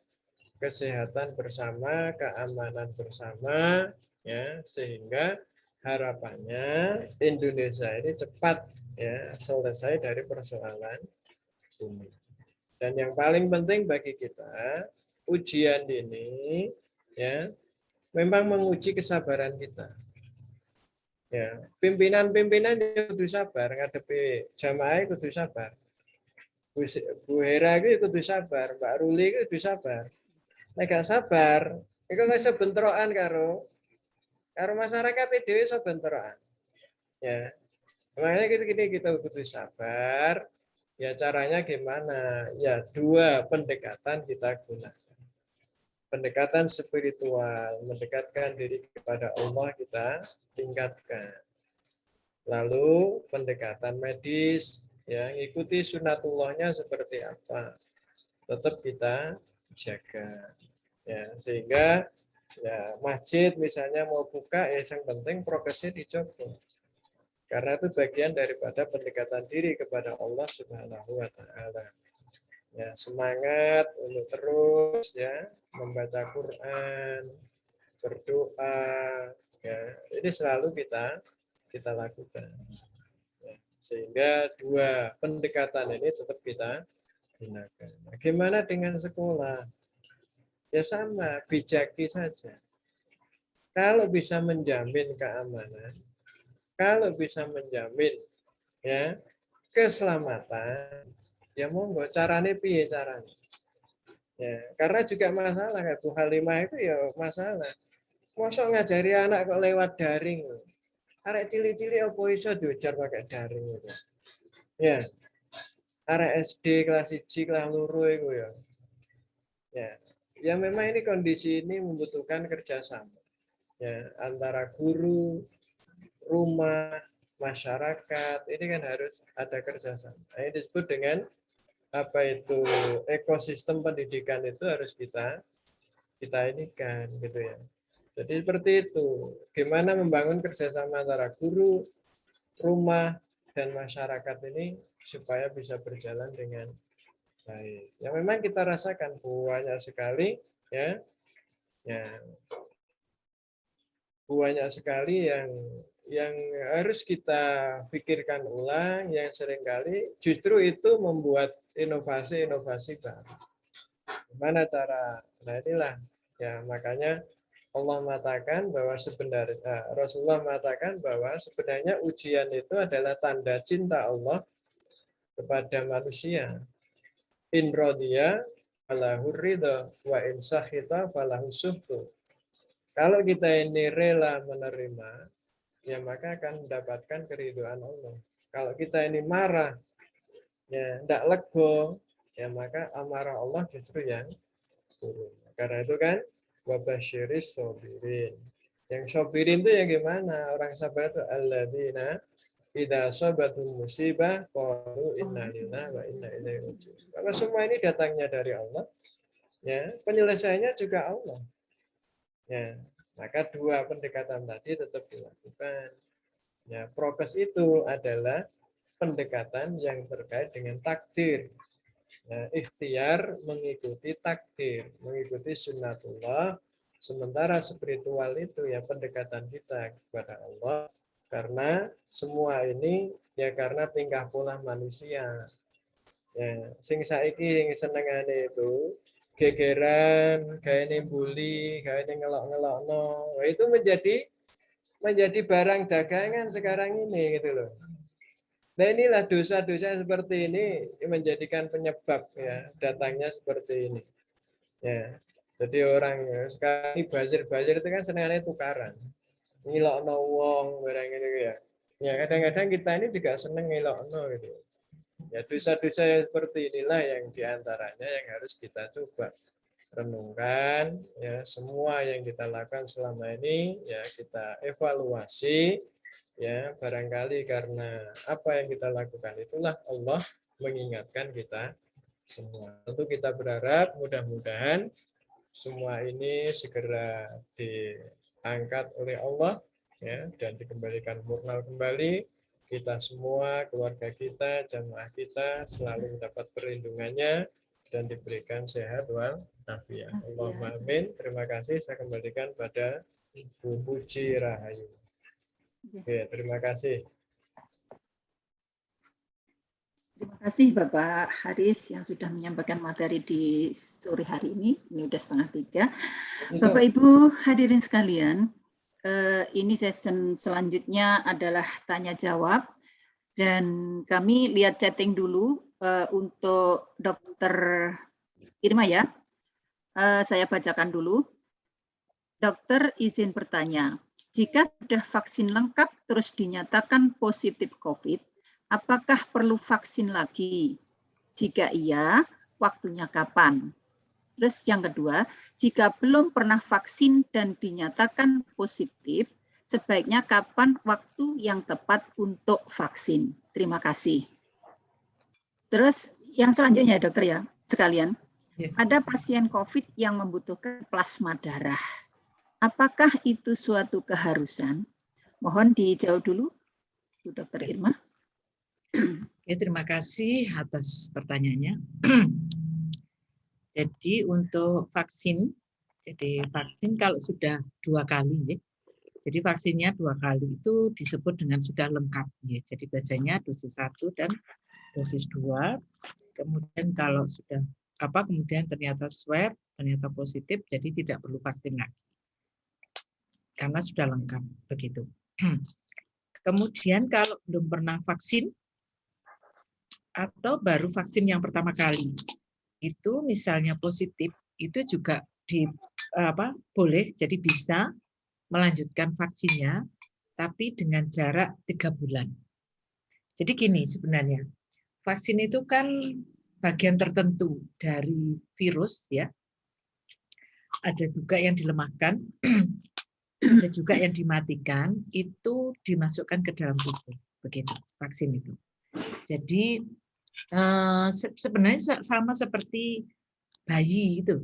kesehatan bersama, keamanan bersama, ya sehingga harapannya Indonesia ini cepat ya selesai dari persoalan ini. Dan yang paling penting bagi kita, ujian ini ya memang menguji kesabaran kita. Ya, pimpinan-pimpinan yang kudu sabar ngadepi jamaah kudu sabar. Bu Hera itu kudu sabar, Mbak Ruli itu kudu sabar. Nek gak sabar, iku iso bentrokan karo masyarakat dhewe iso bentrokan. Ya. Makanya kita kudu sabar. Ya caranya gimana? Ya 2 pendekatan kita gunakan. Pendekatan spiritual, mendekatkan diri kepada Allah kita tingkatkan. Lalu pendekatan medis, ya ikuti sunatullahnya seperti apa, tetap kita jaga. Ya, sehingga ya masjid misalnya mau buka, ya yang penting progresnya dicoba. Karena itu bagian daripada pendekatan diri kepada Allah Subhanahu wa Ta'ala. Ya, semangat untuk terus ya membaca Quran, berdoa, ya ini selalu kita lakukan. Ya, sehingga 2 pendekatan ini tetap kita gunakan. Nah, gimana dengan sekolah? Ya sama, bijaki saja. Kalau bisa menjamin keamanan, kalau bisa menjamin ya keselamatan, ya monggo carane piye carane. Ya, karena juga masalah kayak Bu Halimah itu ya masalah. Mosok ngajari anak kok lewat daring. Arek cili-cili apa iso diujar pakai daring itu. Ya. Arek SD kelas 1 kelas 2 itu ya. Ya. Ya memang ini kondisi ini membutuhkan kerjasama. Ya, antara guru, rumah, masyarakat, ini kan harus ada kerjasama. Nah, ini disebut dengan apa itu ekosistem pendidikan itu harus kita ini kan gitu ya. Jadi seperti itu. Gimana membangun kerjasama antara guru, rumah, dan masyarakat ini supaya bisa berjalan dengan baik. Yang memang kita rasakan banyak sekali ya. Ya. Banyak sekali yang harus kita pikirkan ulang, yang seringkali justru itu membuat inovasi-inovasi baru. Gimana cara? Nah inilah ya makanya Allah mengatakan bahwa sebenarnya Rasulullah mengatakan bahwa sebenarnya ujian itu adalah tanda cinta Allah kepada manusia. In radiya falahu ridha wa in sakhita falahu sukhtu. Kalau kita ini rela menerima, ya maka akan mendapatkan keridhaan Allah. Kalau kita ini marah, ya tidak lego, ya maka amarah Allah justru yang turun. Karena itu kan wabasyiris sobirin. Yang sobirin itu yang gimana? Orang sabar itu alladzina idza asabathum musibah qalu inna lillahi wa inna ilaihi raji'un. Karena semua ini datangnya dari Allah, ya penyelesaiannya juga Allah. Ya, maka 2 pendekatan tadi tetap dilakukan. Ya, prokes itu adalah pendekatan yang terkait dengan takdir. Nah, ikhtiar mengikuti takdir, mengikuti sunnatullah. Sementara spiritual itu ya pendekatan kita kepada Allah. Karena semua ini ya karena tingkah pola manusia. Ya, sing saiki sing senengane itu gegeran, kayak ini bully, kayak ini ngelok-ngelokno, itu menjadi barang dagangan sekarang ini gitu loh. Nah inilah dosa-dosa seperti ini menjadikan penyebab ya datangnya seperti ini. Ya, jadi orang sekarang bazir-bazir itu kan senangannya tukaran, ngelokno wong barang ini ya. Ya kadang-kadang kita ini juga seneng ngelokno gitu. Ya dosa-dosa yang seperti inilah yang diantaranya yang harus kita coba renungkan ya semua yang kita lakukan selama ini ya kita evaluasi ya barangkali karena apa yang kita lakukan itulah Allah mengingatkan kita semua. Tentu kita berharap mudah-mudahan semua ini segera diangkat oleh Allah ya dan dikembalikan normal kembali. Kita semua, keluarga kita, jamaah kita selalu mendapat perlindungannya dan diberikan sehat walafiat. Allahumma amin. Terima kasih. Saya kembalikan pada Bu Puji Rahayu. Oke, terima kasih. Terima kasih Bapak Haris yang sudah menyampaikan materi di sore hari ini. Ini sudah 2:30. Bapak Ibu hadirin sekalian, ini session selanjutnya adalah tanya jawab dan kami lihat chatting dulu untuk Dokter Irma ya. Saya bacakan dulu. Dokter izin bertanya, jika sudah vaksin lengkap terus dinyatakan positif COVID, apakah perlu vaksin lagi? Jika iya, waktunya kapan? Terus yang kedua, jika belum pernah vaksin dan dinyatakan positif, sebaiknya kapan waktu yang tepat untuk vaksin? Terima kasih. Terus yang selanjutnya dokter ya, sekalian. Ada pasien COVID yang membutuhkan plasma darah. Apakah itu suatu keharusan? Mohon dijawab dulu, Bu Dokter Irma. Oke, terima kasih atas pertanyaannya. Jadi untuk vaksin, kalau sudah 2 kali, ya. Jadi vaksinnya 2 kali itu disebut dengan sudah lengkap. Ya. Jadi biasanya dosis 1 dan dosis 2. Kemudian kalau sudah kemudian ternyata swab, ternyata positif, jadi tidak perlu vaksin lagi. Karena sudah lengkap begitu. Kemudian kalau belum pernah vaksin atau baru vaksin yang pertama kali, itu misalnya positif, itu juga boleh, jadi bisa melanjutkan vaksinnya, tapi dengan jarak 3 bulan. Jadi gini sebenarnya, vaksin itu kan bagian tertentu dari virus ya. Ada juga yang dilemahkan, ada juga yang dimatikan, itu dimasukkan ke dalam tubuh, begitu vaksin itu. Jadi sebenarnya sama seperti bayi itu,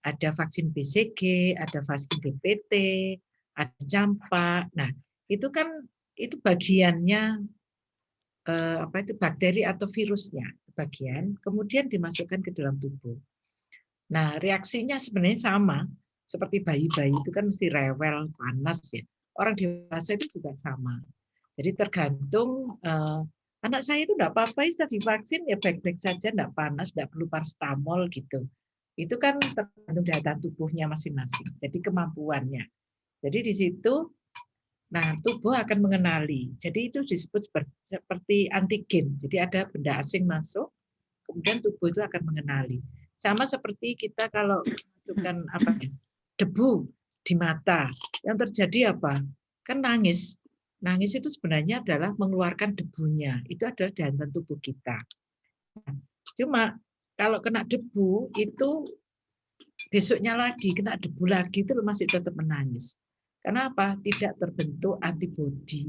ada vaksin BCG, ada vaksin DPT, ada campak. Nah, itu kan itu bagiannya bakteri atau virusnya bagian, kemudian dimasukkan ke dalam tubuh. Nah, reaksinya sebenarnya sama. Seperti bayi-bayi itu kan mesti rewel, panas ya. Orang dewasa itu juga sama. Jadi tergantung, anak saya itu enggak apa-apa, setelah divaksin ya baik-baik saja, enggak panas, enggak perlu paracetamol gitu. Itu kan tergantung daya tahan tubuhnya masing-masing. Jadi kemampuannya. Jadi di situ, nah tubuh akan mengenali. Jadi itu disebut seperti antigen. Jadi ada benda asing masuk, kemudian tubuh itu akan mengenali. Sama seperti kita kalau masukkan debu di mata, yang terjadi apa? Kan nangis. Nangis itu sebenarnya adalah mengeluarkan debunya. Itu adalah daya tahan tubuh kita. Cuma kalau kena debu itu besoknya lagi kena debu lagi itu masih tetap menangis. Kenapa? Tidak terbentuk antibodi,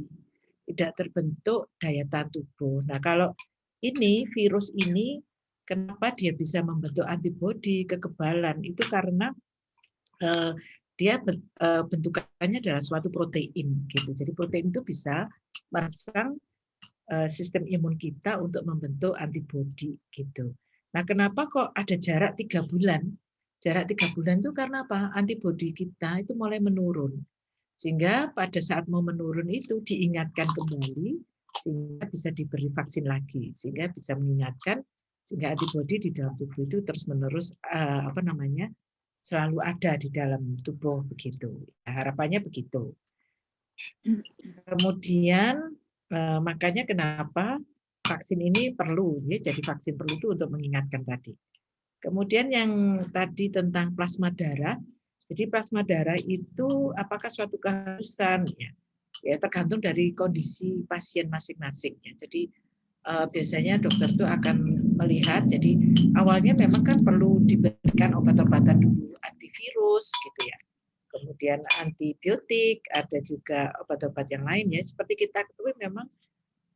tidak terbentuk daya tahan tubuh. Nah kalau ini virus ini kenapa dia bisa membentuk antibodi, kekebalan itu karena dia bentukannya adalah suatu protein gitu. Jadi protein itu bisa merangsang sistem imun kita untuk membentuk antibodi gitu. Nah, kenapa kok ada jarak 3 bulan? Jarak 3 bulan itu karena apa? Antibodi kita itu mulai menurun. Sehingga pada saat mau menurun itu diingatkan kembali sehingga bisa diberi vaksin lagi, sehingga bisa mengingatkan sehingga antibodi di dalam tubuh itu terus-menerus selalu ada di dalam tubuh begitu. Harapannya begitu. Kemudian makanya kenapa vaksin ini perlu, ya, jadi vaksin perlu itu untuk mengingatkan tadi. Kemudian yang tadi tentang plasma darah, jadi plasma darah itu apakah suatu keharusan? Ya tergantung dari kondisi pasien masing-masing. Ya. Jadi biasanya dokter itu akan melihat, jadi awalnya memang kan perlu diberikan obat-obatan dulu, antivirus gitu ya, kemudian antibiotik, ada juga obat-obat yang lain ya. Seperti kita ketahui memang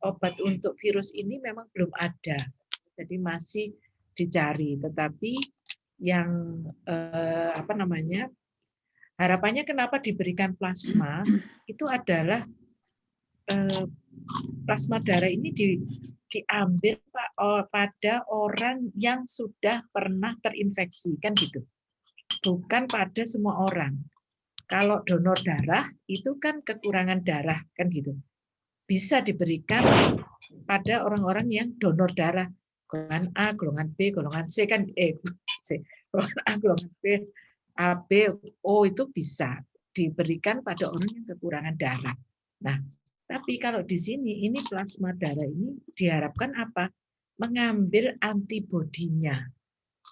obat untuk virus ini memang belum ada, jadi masih dicari. Tetapi yang harapannya kenapa diberikan plasma itu adalah plasma darah ini diambil pada orang yang sudah pernah terinfeksi kan gitu, bukan pada semua orang. Kalau donor darah itu kan kekurangan darah kan gitu, bisa diberikan pada orang-orang yang donor darah golongan A, golongan B, golongan C kan golongan A, golongan B, A, B, O itu bisa diberikan pada orang yang kekurangan darah. Nah, tapi kalau di sini ini plasma darah ini diharapkan apa? mengambil antibodinya.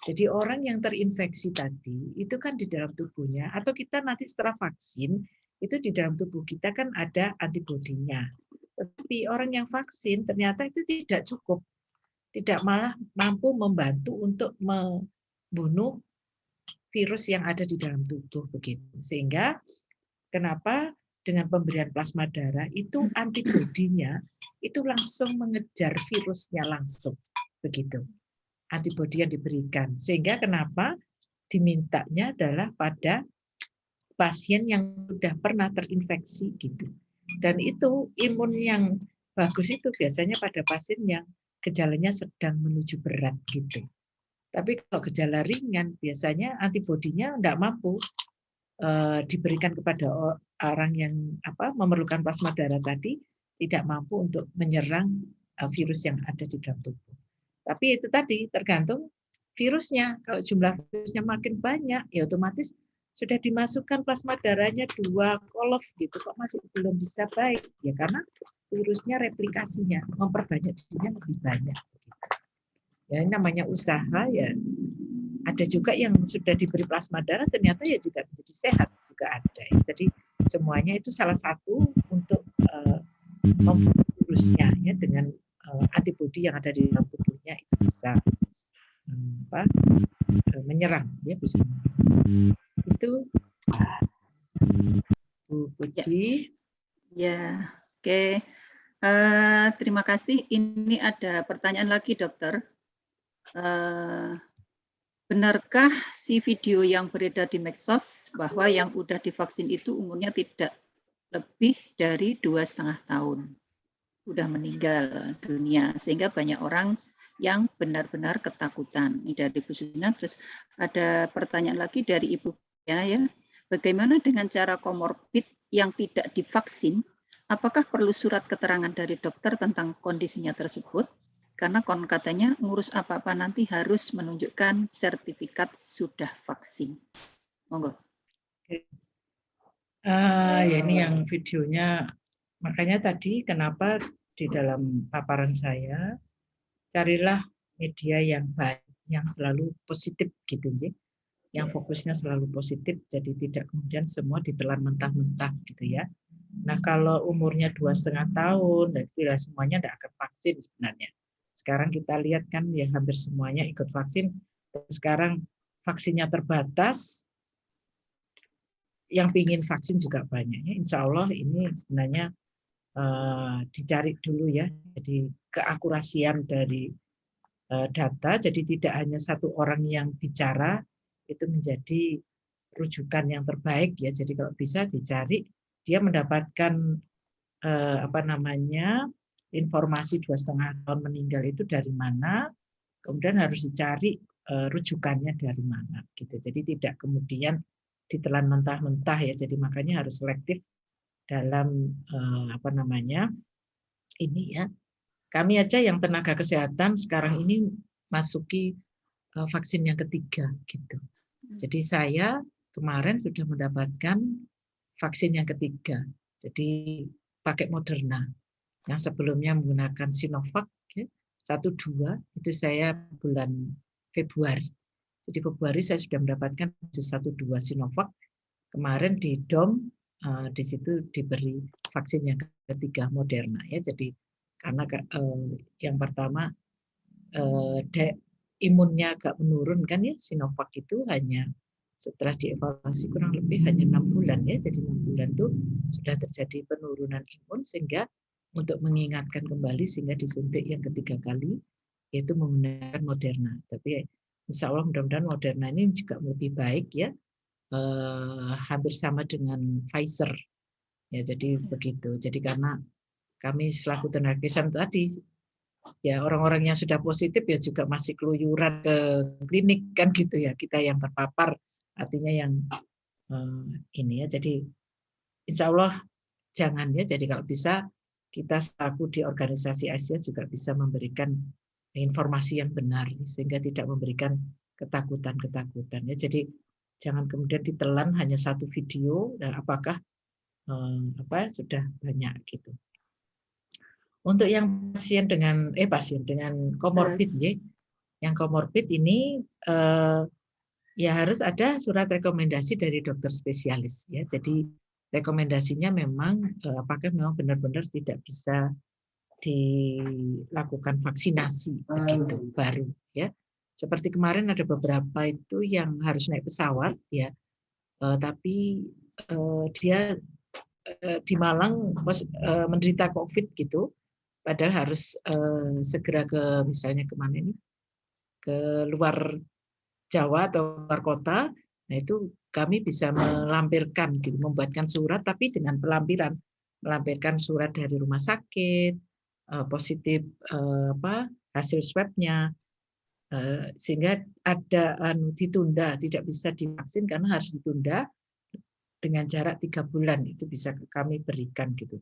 Jadi orang yang terinfeksi tadi itu kan di dalam tubuhnya, atau kita nanti setelah vaksin itu di dalam tubuh kita kan ada antibodinya. Tapi orang yang vaksin ternyata itu tidak cukup, tidak malah mampu membantu untuk membunuh virus yang ada di dalam tubuh begitu. Sehingga kenapa dengan pemberian plasma darah itu antibodinya itu langsung mengejar virusnya langsung begitu. Antibodi yang diberikan. Sehingga kenapa dimintanya adalah pada pasien yang sudah pernah terinfeksi gitu. Dan itu imun yang bagus itu biasanya pada pasien yang gejalanya sedang menuju berat gitu. Tapi kalau gejala ringan biasanya antibodinya tidak mampu diberikan kepada orang yang memerlukan plasma darah tadi, tidak mampu untuk menyerang virus yang ada di dalam tubuh. Tapi itu tadi tergantung virusnya. Kalau jumlah virusnya makin banyak, ya otomatis sudah dimasukkan plasma darahnya 2 kolov gitu, kok masih belum bisa baik? Ya karena virusnya replikasinya, memperbanyak dirinya lebih banyak. Ya ini namanya usaha ya. Ada juga yang sudah diberi plasma darah ternyata ya juga menjadi sehat juga ada. Jadi semuanya itu salah satu untuk membunuh virusnya ya dengan antibodi yang ada di dalam tubuhnya itu bisa menyerang ya bisa. Itu Bu Puji. Ya, oke. Terima kasih. Ini ada pertanyaan lagi, dokter. Benarkah si video yang beredar di medsos bahwa yang udah divaksin itu umurnya tidak lebih dari 2,5 tahun? Sudah meninggal dunia, sehingga banyak orang yang benar-benar ketakutan. Ini dari Bu Susina. Terus ada pertanyaan lagi dari Ibu ya. Bagaimana dengan cara komorbid yang tidak divaksin? Apakah perlu surat keterangan dari dokter tentang kondisinya tersebut? Karena katanya ngurus apa-apa nanti harus menunjukkan sertifikat sudah vaksin. Monggo. Ya ini yang videonya, makanya tadi kenapa di dalam paparan saya carilah media yang baik, yang selalu positif gitu sih, yang fokusnya selalu positif, jadi tidak kemudian semua ditelan mentah-mentah gitu ya. Nah kalau umurnya 2,5 tahun, dan tidak semuanya tidak akan vaksin sebenarnya. Sekarang kita lihat kan ya hampir semuanya ikut vaksin. Sekarang vaksinnya terbatas, yang ingin vaksin juga banyak. Ya, insya Allah ini sebenarnya dicari dulu ya, jadi keakurasian dari data, jadi tidak hanya satu orang yang bicara itu menjadi rujukan yang terbaik ya. Jadi kalau bisa dicari dia mendapatkan informasi 2,5 tahun meninggal itu dari mana, kemudian harus dicari rujukannya dari mana gitu. Jadi tidak kemudian ditelan mentah-mentah ya. Jadi makanya harus selektif dalam ini ya. Kami aja yang tenaga kesehatan sekarang ini masuki vaksin yang ketiga gitu. Jadi saya kemarin sudah mendapatkan vaksin yang ketiga. Jadi pakai Moderna. Yang sebelumnya menggunakan Sinovac ya, 1-2 itu saya bulan Februari. Jadi Februari saya sudah mendapatkan 1-2 Sinovac. Kemarin di DOM di situ diberi vaksin yang ketiga Moderna ya. Jadi karena yang pertama imunnya agak menurun kan ya, Sinovac itu hanya setelah dievaluasi kurang lebih hanya 6 bulan ya. Jadi 6 bulan itu sudah terjadi penurunan imun sehingga untuk mengingatkan kembali sehingga disuntik yang ketiga kali yaitu menggunakan Moderna. Tapi insya Allah mudah-mudahan Moderna ini juga lebih baik ya. Hampir sama dengan Pfizer ya. Jadi begitu. Jadi karena kami selaku tenaga kesehatan tadi ya orang-orang yang sudah positif ya juga masih keluyuran ke klinik kan gitu ya, kita yang terpapar artinya yang ini ya. Jadi insya Allah jangan ya. Jadi kalau bisa kita selaku di organisasi Asia juga bisa memberikan informasi yang benar sehingga tidak memberikan ketakutan-ketakutan ya. Jadi jangan kemudian ditelan hanya satu video dan apakah sudah banyak gitu. Untuk yang pasien dengan komorbid, yang komorbid ini ya harus ada surat rekomendasi dari dokter spesialis ya. Jadi rekomendasinya memang apakah memang benar-benar tidak bisa dilakukan vaksinasi begitu baru ya. Seperti kemarin ada beberapa itu yang harus naik pesawat ya, tapi dia di Malang menderita COVID gitu, padahal harus segera ke misalnya kemana ini, ke luar Jawa atau luar kota. Nah itu kami bisa melampirkan gitu, membuatkan surat tapi dengan pelampiran, melampirkan surat dari rumah sakit positif hasil swabnya, sehingga ada ditunda, tidak bisa divaksin karena harus ditunda dengan jarak 3 bulan, itu bisa kami berikan gitu.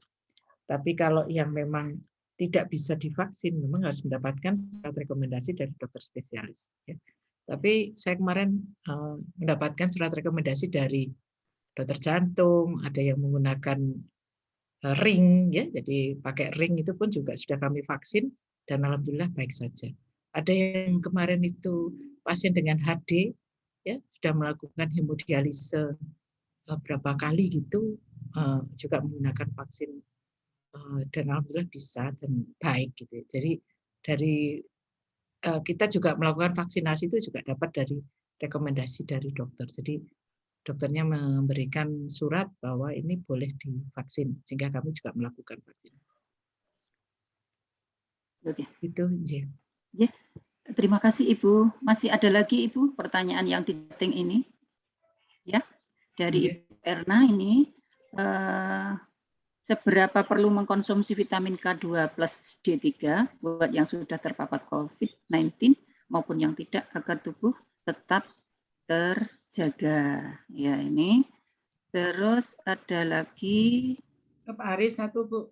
Tapi kalau yang memang tidak bisa divaksin memang harus mendapatkan surat rekomendasi dari dokter spesialis ya. Tapi saya kemarin mendapatkan surat rekomendasi dari dokter jantung, ada yang menggunakan ring ya, jadi pakai ring itu pun juga sudah kami vaksin dan alhamdulillah baik saja. Ada yang kemarin itu pasien dengan HD ya, sudah melakukan hemodialise berapa kali gitu, juga menggunakan vaksin dan alhamdulillah bisa dan baik gitu. Jadi dari kita juga melakukan vaksinasi itu juga dapat dari rekomendasi dari dokter. Jadi dokternya memberikan surat bahwa ini boleh divaksin, sehingga kami juga melakukan vaksinasi. Oke. Itu, ya. Terima kasih Ibu. Masih ada lagi Ibu pertanyaan yang di chatting ini? Ya, dari Ibu Erna ini. Seberapa perlu mengkonsumsi vitamin K2 plus D3 buat yang sudah terpapar COVID-19 maupun yang tidak agar tubuh tetap terjaga. Ya ini. Terus ada lagi. Pak Aris satu Bu.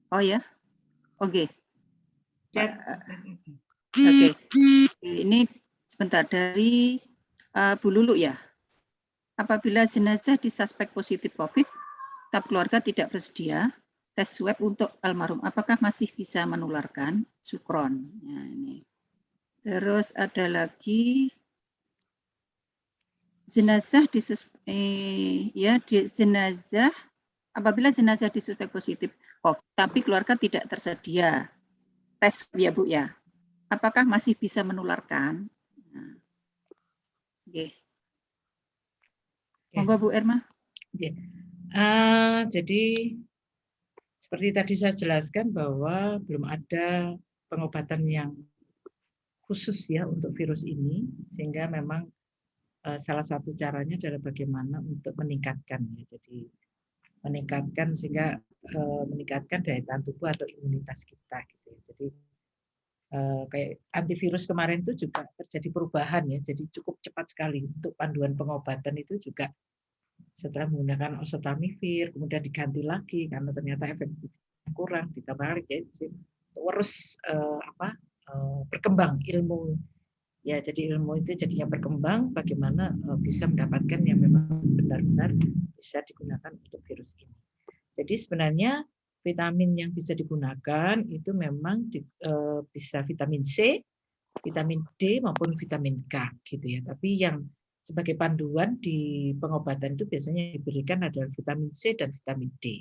Oh ya, oke. Chat. Oke. Ini sebentar dari Bu Lulu ya. Apabila jenazah disuspek positif COVID, tapi keluarga tidak bersedia tes swab untuk almarhum, apakah masih bisa menularkan? Syukron. Ya, ini. Terus ada lagi jenazah jenazah apabila jenazah disuspek positif COVID, tapi keluarga tidak tersedia tes ya Bu ya, apakah masih bisa menularkan? Nah. Oke. Monggo Bu Erma. Jadi seperti tadi saya jelaskan bahwa belum ada pengobatan yang khusus ya untuk virus ini, sehingga memang salah satu caranya adalah bagaimana untuk meningkatkan ya. Jadi meningkatkan sehingga meningkatkan daya tahan tubuh atau imunitas kita gitu ya. Jadi kayak antivirus kemarin itu juga terjadi perubahan ya. Jadi cukup cepat sekali untuk panduan pengobatan itu juga setelah menggunakan oseltamivir kemudian diganti lagi karena ternyata efektifnya kurang, ditambah lagi jadi terus berkembang ilmu ya. Jadi ilmu itu jadinya berkembang bagaimana bisa mendapatkan yang memang benar-benar bisa digunakan untuk virus ini. Jadi sebenarnya vitamin yang bisa digunakan itu memang bisa vitamin C, vitamin D maupun vitamin K gitu ya. Tapi yang sebagai panduan di pengobatan itu biasanya diberikan adalah vitamin C dan vitamin D.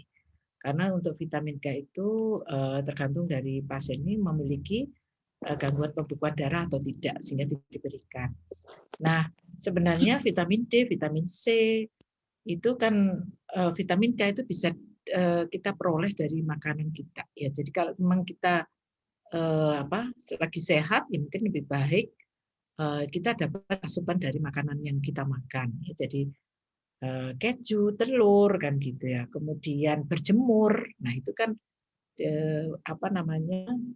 Karena untuk vitamin K itu tergantung dari pasien ini memiliki gangguan pembekuan darah atau tidak, sehingga diberikan. Nah, sebenarnya vitamin D, vitamin C itu kan vitamin K itu bisa kita peroleh dari makanan kita. Ya, jadi kalau memang kita lagi sehat, ya mungkin lebih baik kita dapat asupan dari makanan yang kita makan. Ya, jadi keju, telur kan gitu ya. Kemudian berjemur. Nah, itu kan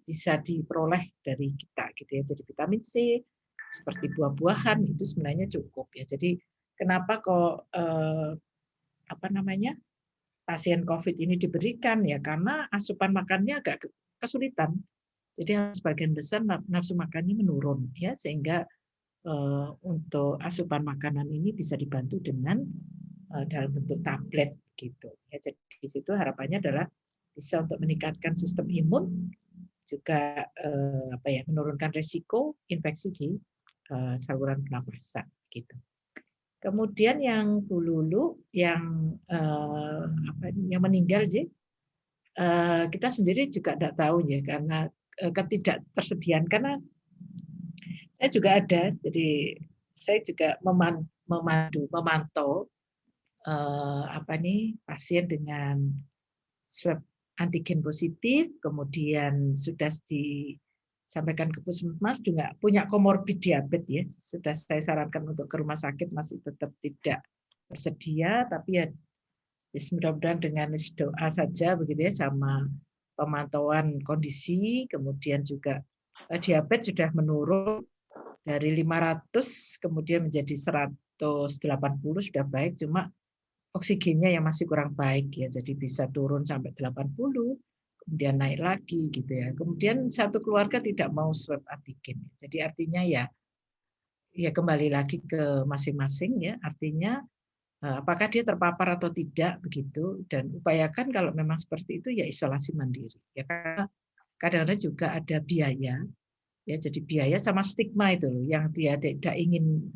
bisa diperoleh dari kita gitu ya. Jadi vitamin C seperti buah-buahan itu sebenarnya cukup ya. Jadi kenapa kok pasien COVID ini diberikan ya karena asupan makannya agak kesulitan. Jadi sebagian besar nafsu makannya menurun ya, sehingga untuk asupan makanan ini bisa dibantu dengan dalam bentuk tablet gitu ya. Jadi di situ harapannya adalah bisa untuk meningkatkan sistem imun, juga menurunkan risiko infeksi di saluran pernapasan gitu. Kemudian yang Bu Lulu yang meninggal, kita sendiri juga tidak tahu ya, karena ketidaktersediaan, karena saya juga ada, jadi saya juga memantau pasien dengan swab antigen positif, kemudian sudah disampaikan ke puskesmas juga punya komorbid diabetes ya, sudah saya sarankan untuk ke rumah sakit, masih tetap tidak tersedia, tapi ya mudah-mudahan dengan doa saja begitu ya, sama pemantauan kondisi, kemudian juga diabetes sudah menurun dari 500 kemudian menjadi 180, sudah baik, cuma oksigennya yang masih kurang baik ya, jadi bisa turun sampai 80, kemudian naik lagi gitu ya. Kemudian satu keluarga tidak mau swab antigen, jadi artinya ya kembali lagi ke masing-masing ya, artinya apakah dia terpapar atau tidak begitu, dan upayakan kalau memang seperti itu ya isolasi mandiri ya, karena kadang-kadang juga ada biaya ya, jadi biaya sama stigma itu loh yang dia tidak ingin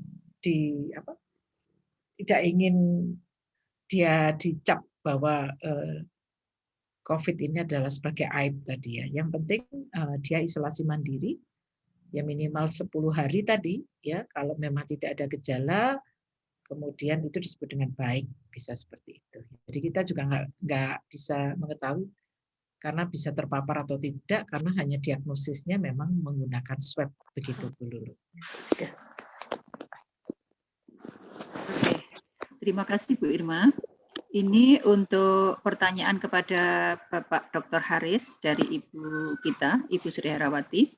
dia dicap bahwa COVID ini adalah sebagai aib tadi ya. Yang penting dia isolasi mandiri ya minimal 10 hari tadi ya, kalau memang tidak ada gejala, kemudian itu disebut dengan baik, bisa seperti itu. Jadi kita juga nggak bisa mengetahui karena bisa terpapar atau tidak, karena hanya diagnosisnya memang menggunakan swab begitu dulu. Oke. Terima kasih Bu Irma. Ini untuk pertanyaan kepada Bapak Dr. Haris dari Ibu kita, Ibu Sri Herawati.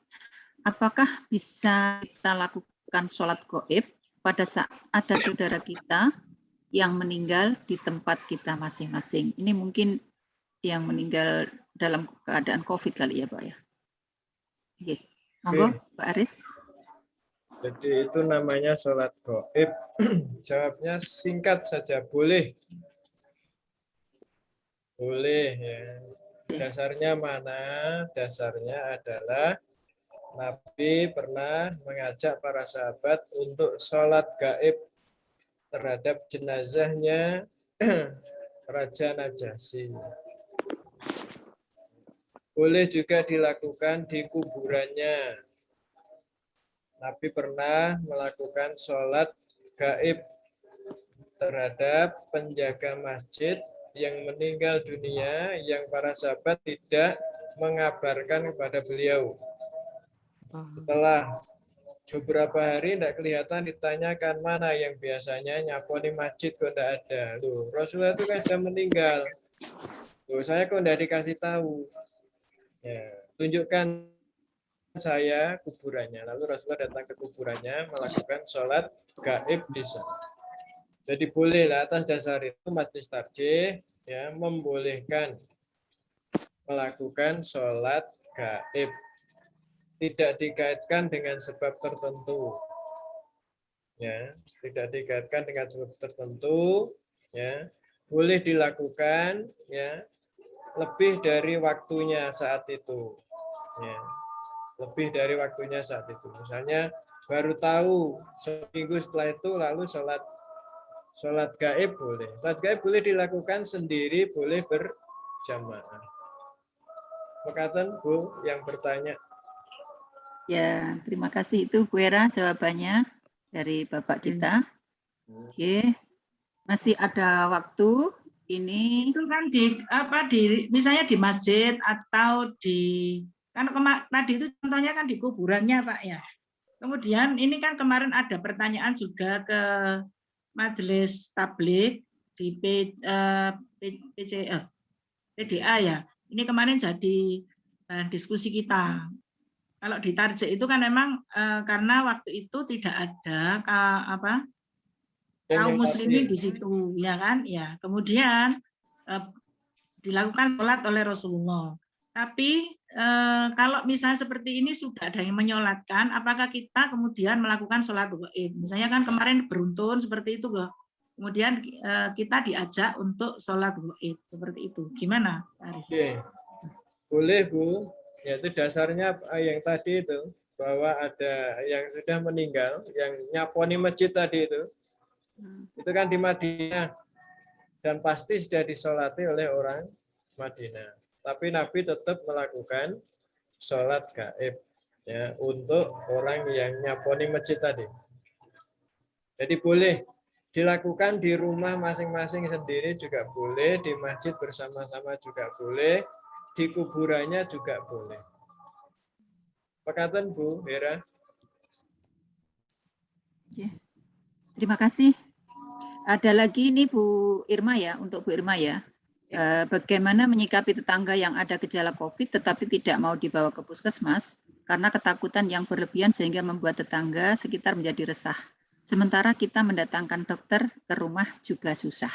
Apakah bisa kita lakukan sholat gaib pada saat ada saudara kita yang meninggal di tempat kita masing-masing? Ini mungkin yang meninggal dalam keadaan COVID kali ya, Pak ya. Oke, monggo Pak Aris. Jadi itu namanya sholat gaib. Jawabnya singkat saja, boleh. Boleh ya. Dasarnya mana? Dasarnya adalah Nabi pernah mengajak para sahabat untuk sholat gaib terhadap jenazahnya Raja Najasyi. Boleh juga dilakukan di kuburannya. Nabi pernah melakukan sholat gaib terhadap penjaga masjid yang meninggal dunia, yang para sahabat tidak mengabarkan kepada beliau. Setelah beberapa hari tidak kelihatan, ditanyakan mana yang biasanya nyaponi masjid kok tidak ada. Loh, Rasulullah itu kan sudah meninggal. Loh, saya kok tidak dikasih tahu. Ya, tunjukkan saya kuburannya. Lalu Rasulullah datang ke kuburannya melakukan sholat gaib di sana. Jadi bolehlah atas dasar itu Majelis Tarjih ya membolehkan melakukan sholat gaib. Tidak dikaitkan dengan sebab tertentu. Ya, tidak dikaitkan dengan sebab tertentu, ya. Boleh dilakukan ya lebih dari waktunya saat itu. Ya. Lebih dari waktunya saat itu. Misalnya baru tahu seminggu setelah itu lalu sholat gaib boleh. Sholat gaib boleh dilakukan sendiri, boleh berjamaah. Mekaten Bu yang bertanya. Ya, terima kasih itu Bu Era jawabannya dari Bapak kita. Oke. Masih ada waktu ini. Itu kan misalnya di masjid atau tadi itu contohnya kan di kuburannya Pak ya. Kemudian ini kan kemarin ada pertanyaan juga ke Majelis Tabligh di PDA ya. Ini kemarin jadi diskusi kita. Kalau di Tarjih itu kan memang karena waktu itu tidak ada kaum muslimin di situ, ya kan? Ya, kemudian dilakukan sholat oleh Rasulullah. Tapi kalau misalnya seperti ini sudah ada yang menyolatkan, apakah kita kemudian melakukan sholat gaib? Misalnya kan kemarin beruntun seperti itu, loh. kemudian kita diajak untuk sholat gaib seperti itu. Gimana, Pak Aris? Oke. Boleh, Bu. Yaitu dasarnya yang tadi itu, bahwa ada yang sudah meninggal, yang nyaponi masjid tadi itu kan di Madinah, dan pasti sudah disolati oleh orang Madinah. Tapi Nabi tetap melakukan sholat gaib ya untuk orang yang nyaponi masjid tadi. Jadi boleh dilakukan di rumah masing-masing sendiri juga boleh, di masjid bersama-sama juga boleh, di kuburannya juga boleh. Pekatan Bu Hera. Terima kasih. Ada lagi nih Bu Irma ya, untuk Bu Irma ya. Bagaimana menyikapi tetangga yang ada gejala COVID tetapi tidak mau dibawa ke puskesmas karena ketakutan yang berlebihan sehingga membuat tetangga sekitar menjadi resah. Sementara kita mendatangkan dokter ke rumah juga susah.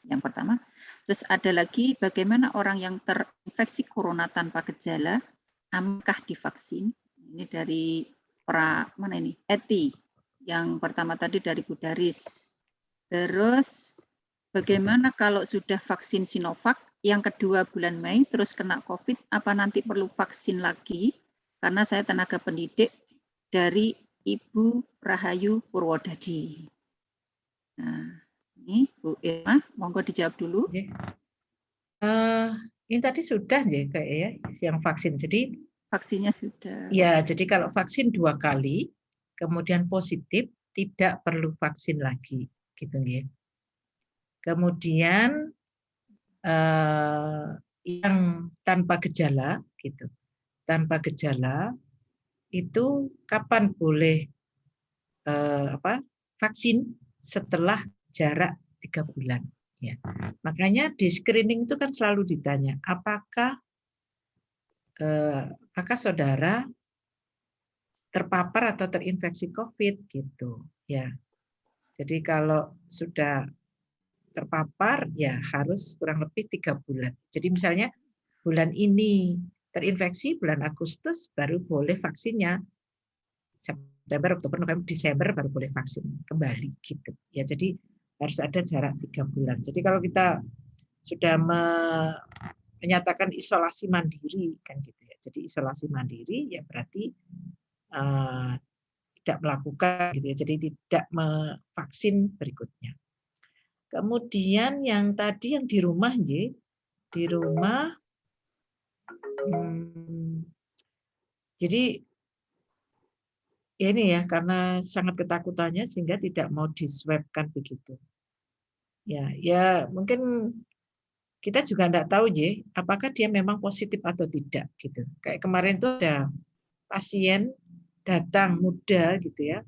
Yang pertama. Terus ada lagi bagaimana orang yang terinfeksi corona tanpa gejala, amankah divaksin? Ini dari mana ini? Eti. Yang pertama tadi dari Bu Daris. Terus bagaimana kalau sudah vaksin Sinovac, yang kedua bulan Mei, terus kena COVID, apa nanti perlu vaksin lagi? Karena saya tenaga pendidik dari Ibu Rahayu Purwodadi. Nah, ini Bu Irma, monggo dijawab dulu. Ini tadi sudah ya kayak ya, yang vaksin. Jadi vaksinnya sudah. Ya, jadi kalau vaksin 2 kali, kemudian positif, tidak perlu vaksin lagi, gitu ya. Kemudian yang tanpa gejala, gitu, tanpa gejala itu kapan boleh vaksin? Setelah jarak 3 bulan. Ya. Makanya di screening itu kan selalu ditanya, apakah saudara terpapar atau terinfeksi COVID gitu ya. Jadi kalau sudah terpapar ya harus kurang lebih 3 bulan. Jadi misalnya bulan ini terinfeksi, bulan Agustus baru boleh vaksinnya. September, Oktober, November, Desember baru boleh vaksin kembali gitu. Ya jadi harus ada jarak 3 bulan. Jadi kalau kita sudah menyatakan isolasi mandiri kan gitu ya. Jadi isolasi mandiri ya berarti tidak melakukan gitu ya. Jadi tidak memvaksin berikutnya. Kemudian yang tadi yang di rumah ya, di rumah jadi ya ini ya karena sangat ketakutannya sehingga tidak mau diswabkan begitu. Ya mungkin kita juga tidak tahu ya apakah dia memang positif atau tidak gitu. Kayak kemarin itu ada pasien datang muda gitu ya,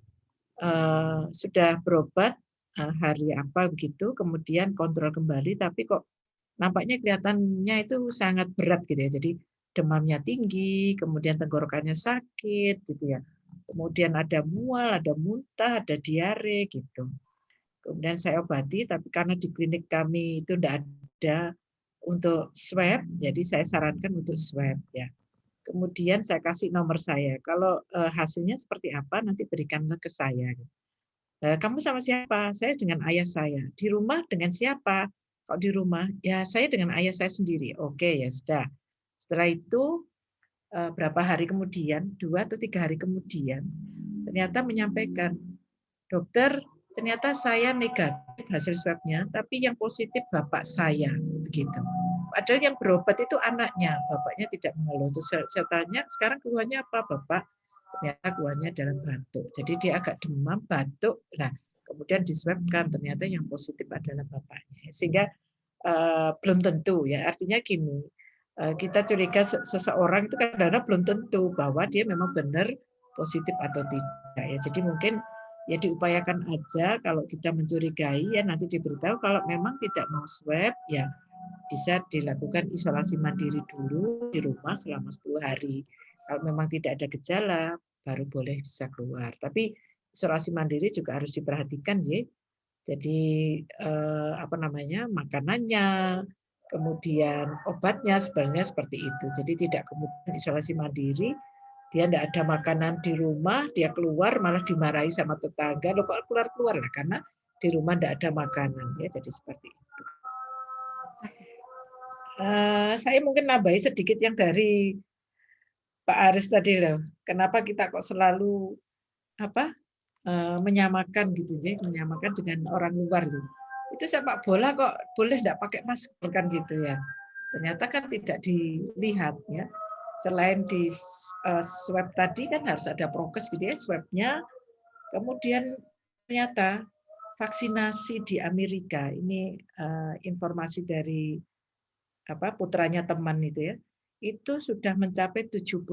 sudah berobat hari apa begitu, kemudian kontrol kembali, tapi kok nampaknya kelihatannya itu sangat berat gitu ya. Jadi demamnya tinggi, kemudian tenggorokannya sakit gitu ya. Kemudian ada mual, ada muntah, ada diare gitu. Kemudian saya obati, tapi karena di klinik kami itu tidak ada untuk swab, jadi saya sarankan untuk swab ya. Kemudian saya kasih nomor saya. Kalau hasilnya seperti apa, nanti berikanlah ke saya. Kamu sama siapa? Saya dengan ayah saya. Di rumah dengan siapa? Kalau di rumah, ya saya dengan ayah saya sendiri. Oke, ya sudah. Setelah itu, berapa hari kemudian, 2 atau 3 hari kemudian, ternyata menyampaikan, dokter, ternyata saya negatif hasil swabnya, tapi yang positif bapak saya. Begitu. Padahal yang berobat itu anaknya, bapaknya tidak mengeluh. Terus saya tanya, sekarang keluhannya apa, Bapak? Ternyata keluhannya adalah batuk. Jadi dia agak demam, batuk. Nah, kemudian diswabkan, ternyata yang positif adalah bapaknya. Sehingga belum tentu ya. Artinya gini, kita curiga seseorang itu kadang-kadang belum tentu bahwa dia memang benar positif atau tidak. Ya. Jadi mungkin ya diupayakan aja kalau kita mencurigai ya nanti diberitahu kalau memang tidak mau swab ya bisa dilakukan isolasi mandiri dulu di rumah selama 10 hari. Kalau memang tidak ada gejala, baru boleh bisa keluar. Tapi isolasi mandiri juga harus diperhatikan, ya. Jadi makanannya, kemudian obatnya sebenarnya seperti itu. Jadi tidak kemudian isolasi mandiri, dia tidak ada makanan di rumah, dia keluar malah dimarahi sama tetangga. Loh kok keluar-keluar lah, karena di rumah tidak ada makanan ya, jadi seperti itu. Saya mungkin nambahi sedikit yang dari Pak Aris tadi loh. Kenapa kita kok selalu menyamakan gitu ya, menyamakan dengan orang luar gitu. Itu sepak bola kok boleh tidak pakai masker kan gitu ya. Ternyata kan tidak dilihat ya. Selain di swab tadi kan harus ada prokes gitu ya, swabnya. Kemudian ternyata vaksinasi di Amerika, ini informasi dari putranya teman itu ya, itu sudah mencapai 70%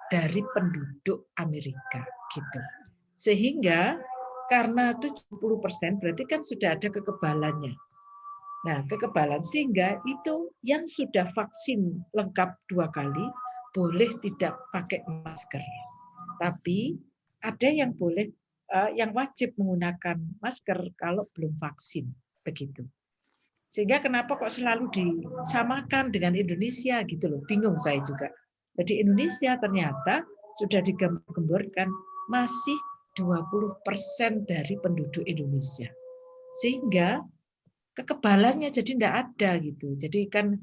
dari penduduk Amerika gitu. Sehingga karena 70% berarti kan sudah ada kekebalannya. Nah, kekebalan sehingga itu yang sudah vaksin lengkap 2 kali boleh tidak pakai masker. Tapi ada yang boleh, yang wajib menggunakan masker kalau belum vaksin, begitu. Sehingga kenapa kok selalu disamakan dengan Indonesia gitu loh, bingung saya juga. Jadi Indonesia ternyata sudah digembar-gemborkan masih 20% dari penduduk Indonesia. Sehingga kekebalannya jadi tidak ada gitu. Jadi kan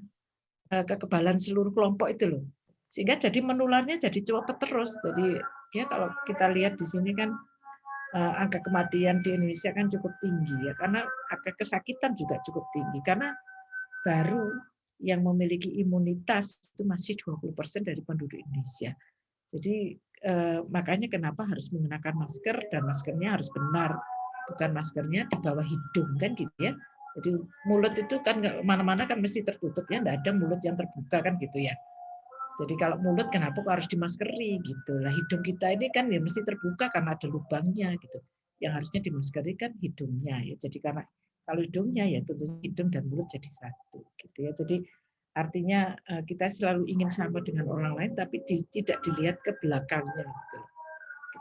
kekebalan seluruh kelompok itu loh. Sehingga jadi menularnya jadi cepat terus. Jadi ya kalau kita lihat di sini kan angka kematian di Indonesia kan cukup tinggi ya, karena angka kesakitan juga cukup tinggi karena baru yang memiliki imunitas itu masih 20% dari penduduk Indonesia. Jadi makanya kenapa harus menggunakan masker dan maskernya harus benar, bukan maskernya di bawah hidung kan gitu ya. Jadi mulut itu kan mana-mana kan mesti tertutup ya, enggak ada mulut yang terbuka kan gitu ya. Jadi kalau mulut kenapa harus dimaskeri gitu. Lah hidung kita ini kan ya mesti terbuka karena ada lubangnya gitu. Yang harusnya dimaskeri kan hidungnya ya. Jadi karena kalau hidungnya ya tentunya hidung dan mulut jadi satu gitu ya. Jadi artinya kita selalu ingin sama dengan orang lain tapi tidak dilihat ke belakangnya gitu.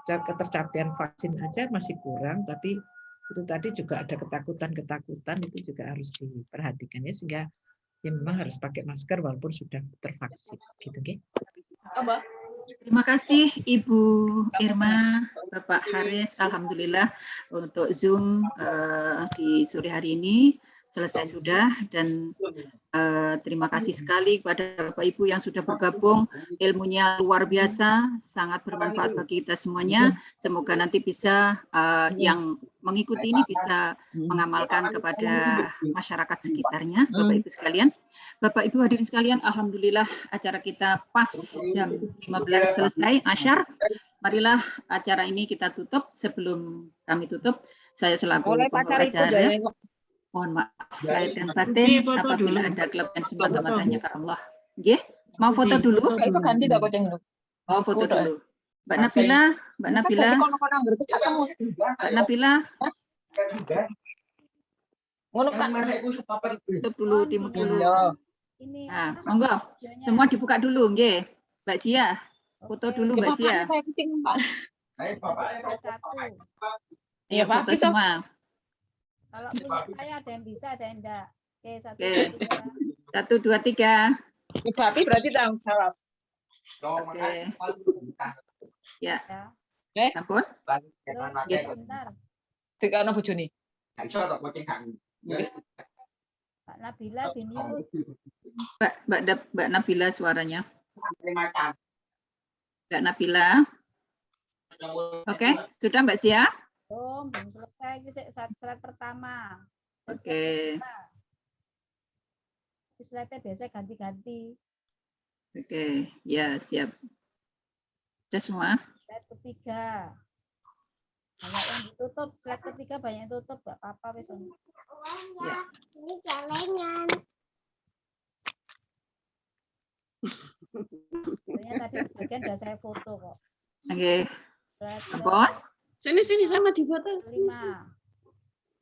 Ketercapaian vaksin aja masih kurang, tapi itu tadi juga ada ketakutan itu juga harus diperhatikan ya, sehingga ya memang harus pakai masker walaupun sudah tervaksin gitu okay? Terima kasih Ibu Irma, Bapak Haris, alhamdulillah untuk Zoom di sore hari ini selesai sudah, dan terima kasih sekali kepada Bapak Ibu yang sudah bergabung, ilmunya luar biasa, sangat bermanfaat bagi kita semuanya. Semoga nanti bisa yang mengikuti ini bisa mengamalkan kepada masyarakat sekitarnya, Bapak Ibu sekalian. Bapak Ibu hadirin sekalian, alhamdulillah acara kita pas jam 15 selesai asyar. Marilah acara ini kita tutup. Sebelum kami tutup, saya selaku pembawa acara mohon maaf lahir dan batin apabila ada kelebihan semata-matanya ke Allah. Nggih, mau foto dulu? Iso ganti tak kucing lu. Oh, foto dulu. Mbak Nabila, Mbak Nabila. Ngono kan Tutup dulu, timut dulu. Nah, monggo. Semua dibuka dulu, nggih. Mbak Sia, foto dulu Mbak Sia. Iya, foto semua. Kalau punya saya ada yang bisa, ada yang enggak. Oke, 1, 2, 3. Berarti tanggung jawab. Oke. Ya. Ampun. Bentar. Dikana bojone. Mbak Nabila di mute. Mbak Nabila suaranya. Mbak Nabila. Oke, sudah Mbak Sia? Belum selesai, slide pertama. Oke. Slide-nya biasa ganti-ganti. Oke, ya siap. Sudah semua? Slide ketiga. Banyak yang ditutup, slide ketiga banyak yang tutup, nggak apa-apa besok. Ya. Ini celengan. Sebenarnya tadi sebagian sudah saya foto kok. Oke. Ampun. Sini sama di foto. 5.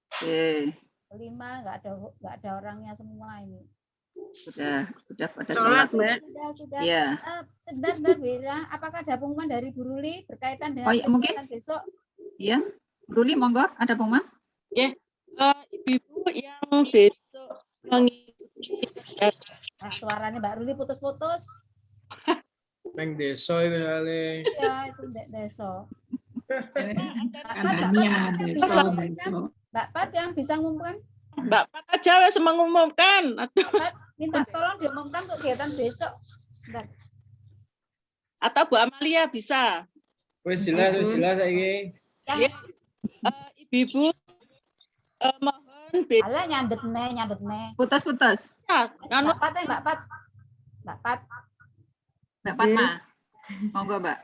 Oke. 5 nggak ada orangnya semua ini. Sudah pada sholat. Sudah. Ya. Sebentar bilang, apakah ada pengumuman dari Bu Ruli berkaitan dengan mungkin besok? Iya, Bu Ruli monggo, ada pengumuman? Ya, ibu-ibu yang besok mengikuti suaranya Mbak Ruli putus-putus. Neng deso itu kali. Ya, itu deso. Kanannya deso. Mbak Pat yang bisa ngumumkan? Mbak Pat aja wes mengumumkan. Aduh. Pat, minta tolong diumumkan kegiatan besok. Bentar. Atau Bu Amalia bisa. Wis jelas saiki. Ya. Ibu-ibu mohon beda. Alah nyandet nih. Putus. Ya, Mbak Pat. Mbak Fatma. Monggo, Mbak.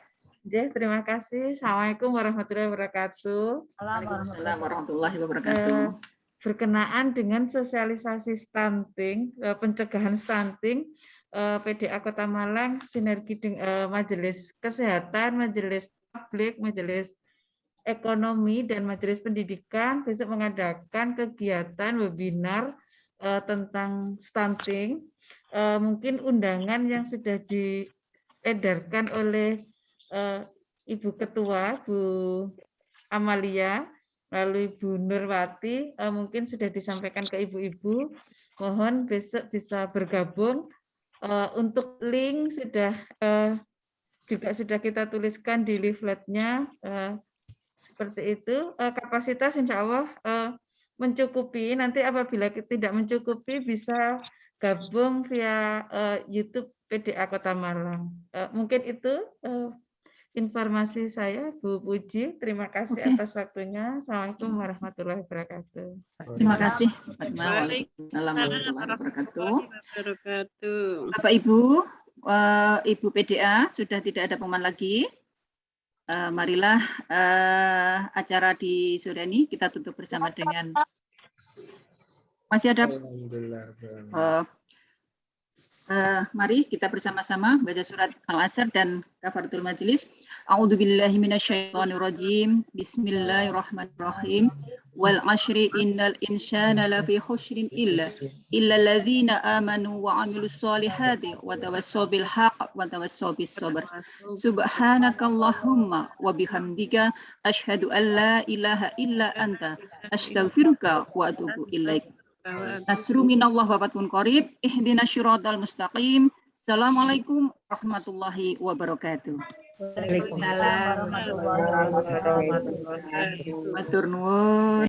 Terima kasih. Assalamualaikum warahmatullahi wabarakatuh. Waalaikumsalam warahmatullahi wabarakatuh. Berkenaan dengan sosialisasi stunting, pencegahan stunting, PDA Kota Malang sinergi dengan Majelis Kesehatan, Majelis Publik, Majelis Ekonomi, dan Majelis Pendidikan besok mengadakan kegiatan webinar tentang stunting. Mungkin undangan yang sudah diedarkan oleh Ibu Ketua, Bu Amalia, lalu Ibu Nurwati, mungkin sudah disampaikan ke ibu-ibu. Mohon besok bisa bergabung. Untuk link juga sudah kita tuliskan di leafletnya. Seperti itu. Kapasitas insya Allah mencukupi. Nanti apabila tidak mencukupi bisa gabung via YouTube PDA Kota Malang. Mungkin itu informasi saya, Bu Puji. Terima kasih atas waktunya. Assalamualaikum warahmatullahi wabarakatuh. Terima kasih. Waalaikumsalam warahmatullahi wabarakatuh. Bapak Ibu, Ibu PDA sudah tidak ada pengumuman lagi. Marilah acara di sore ini kita tutup bersama dengan masih ada. Mari kita bersama-sama baca surat Al-Asr dan Kafaratul Majelis. A'udzubillahi minasyaitonirrajim. Bismillahirrahmanirrahim. Wal 'ashri innal insana lafi khusrin illa alladzina amanu wa 'amilus solihati wa tawassaw bil haqq wa tawassaw bis sabr. Subhanakallahumma wa bihamdika asyhadu an la ilaha illa anta astaghfiruka wa atubu ilaik. Nasru minallah wa fatun qarib. Ihdinas syiratal mustaqim. Assalamualaikum warahmatullahi wabarakatuh. Waalaikumsalam warahmatullahi wabarakatuh. Matur nuwun.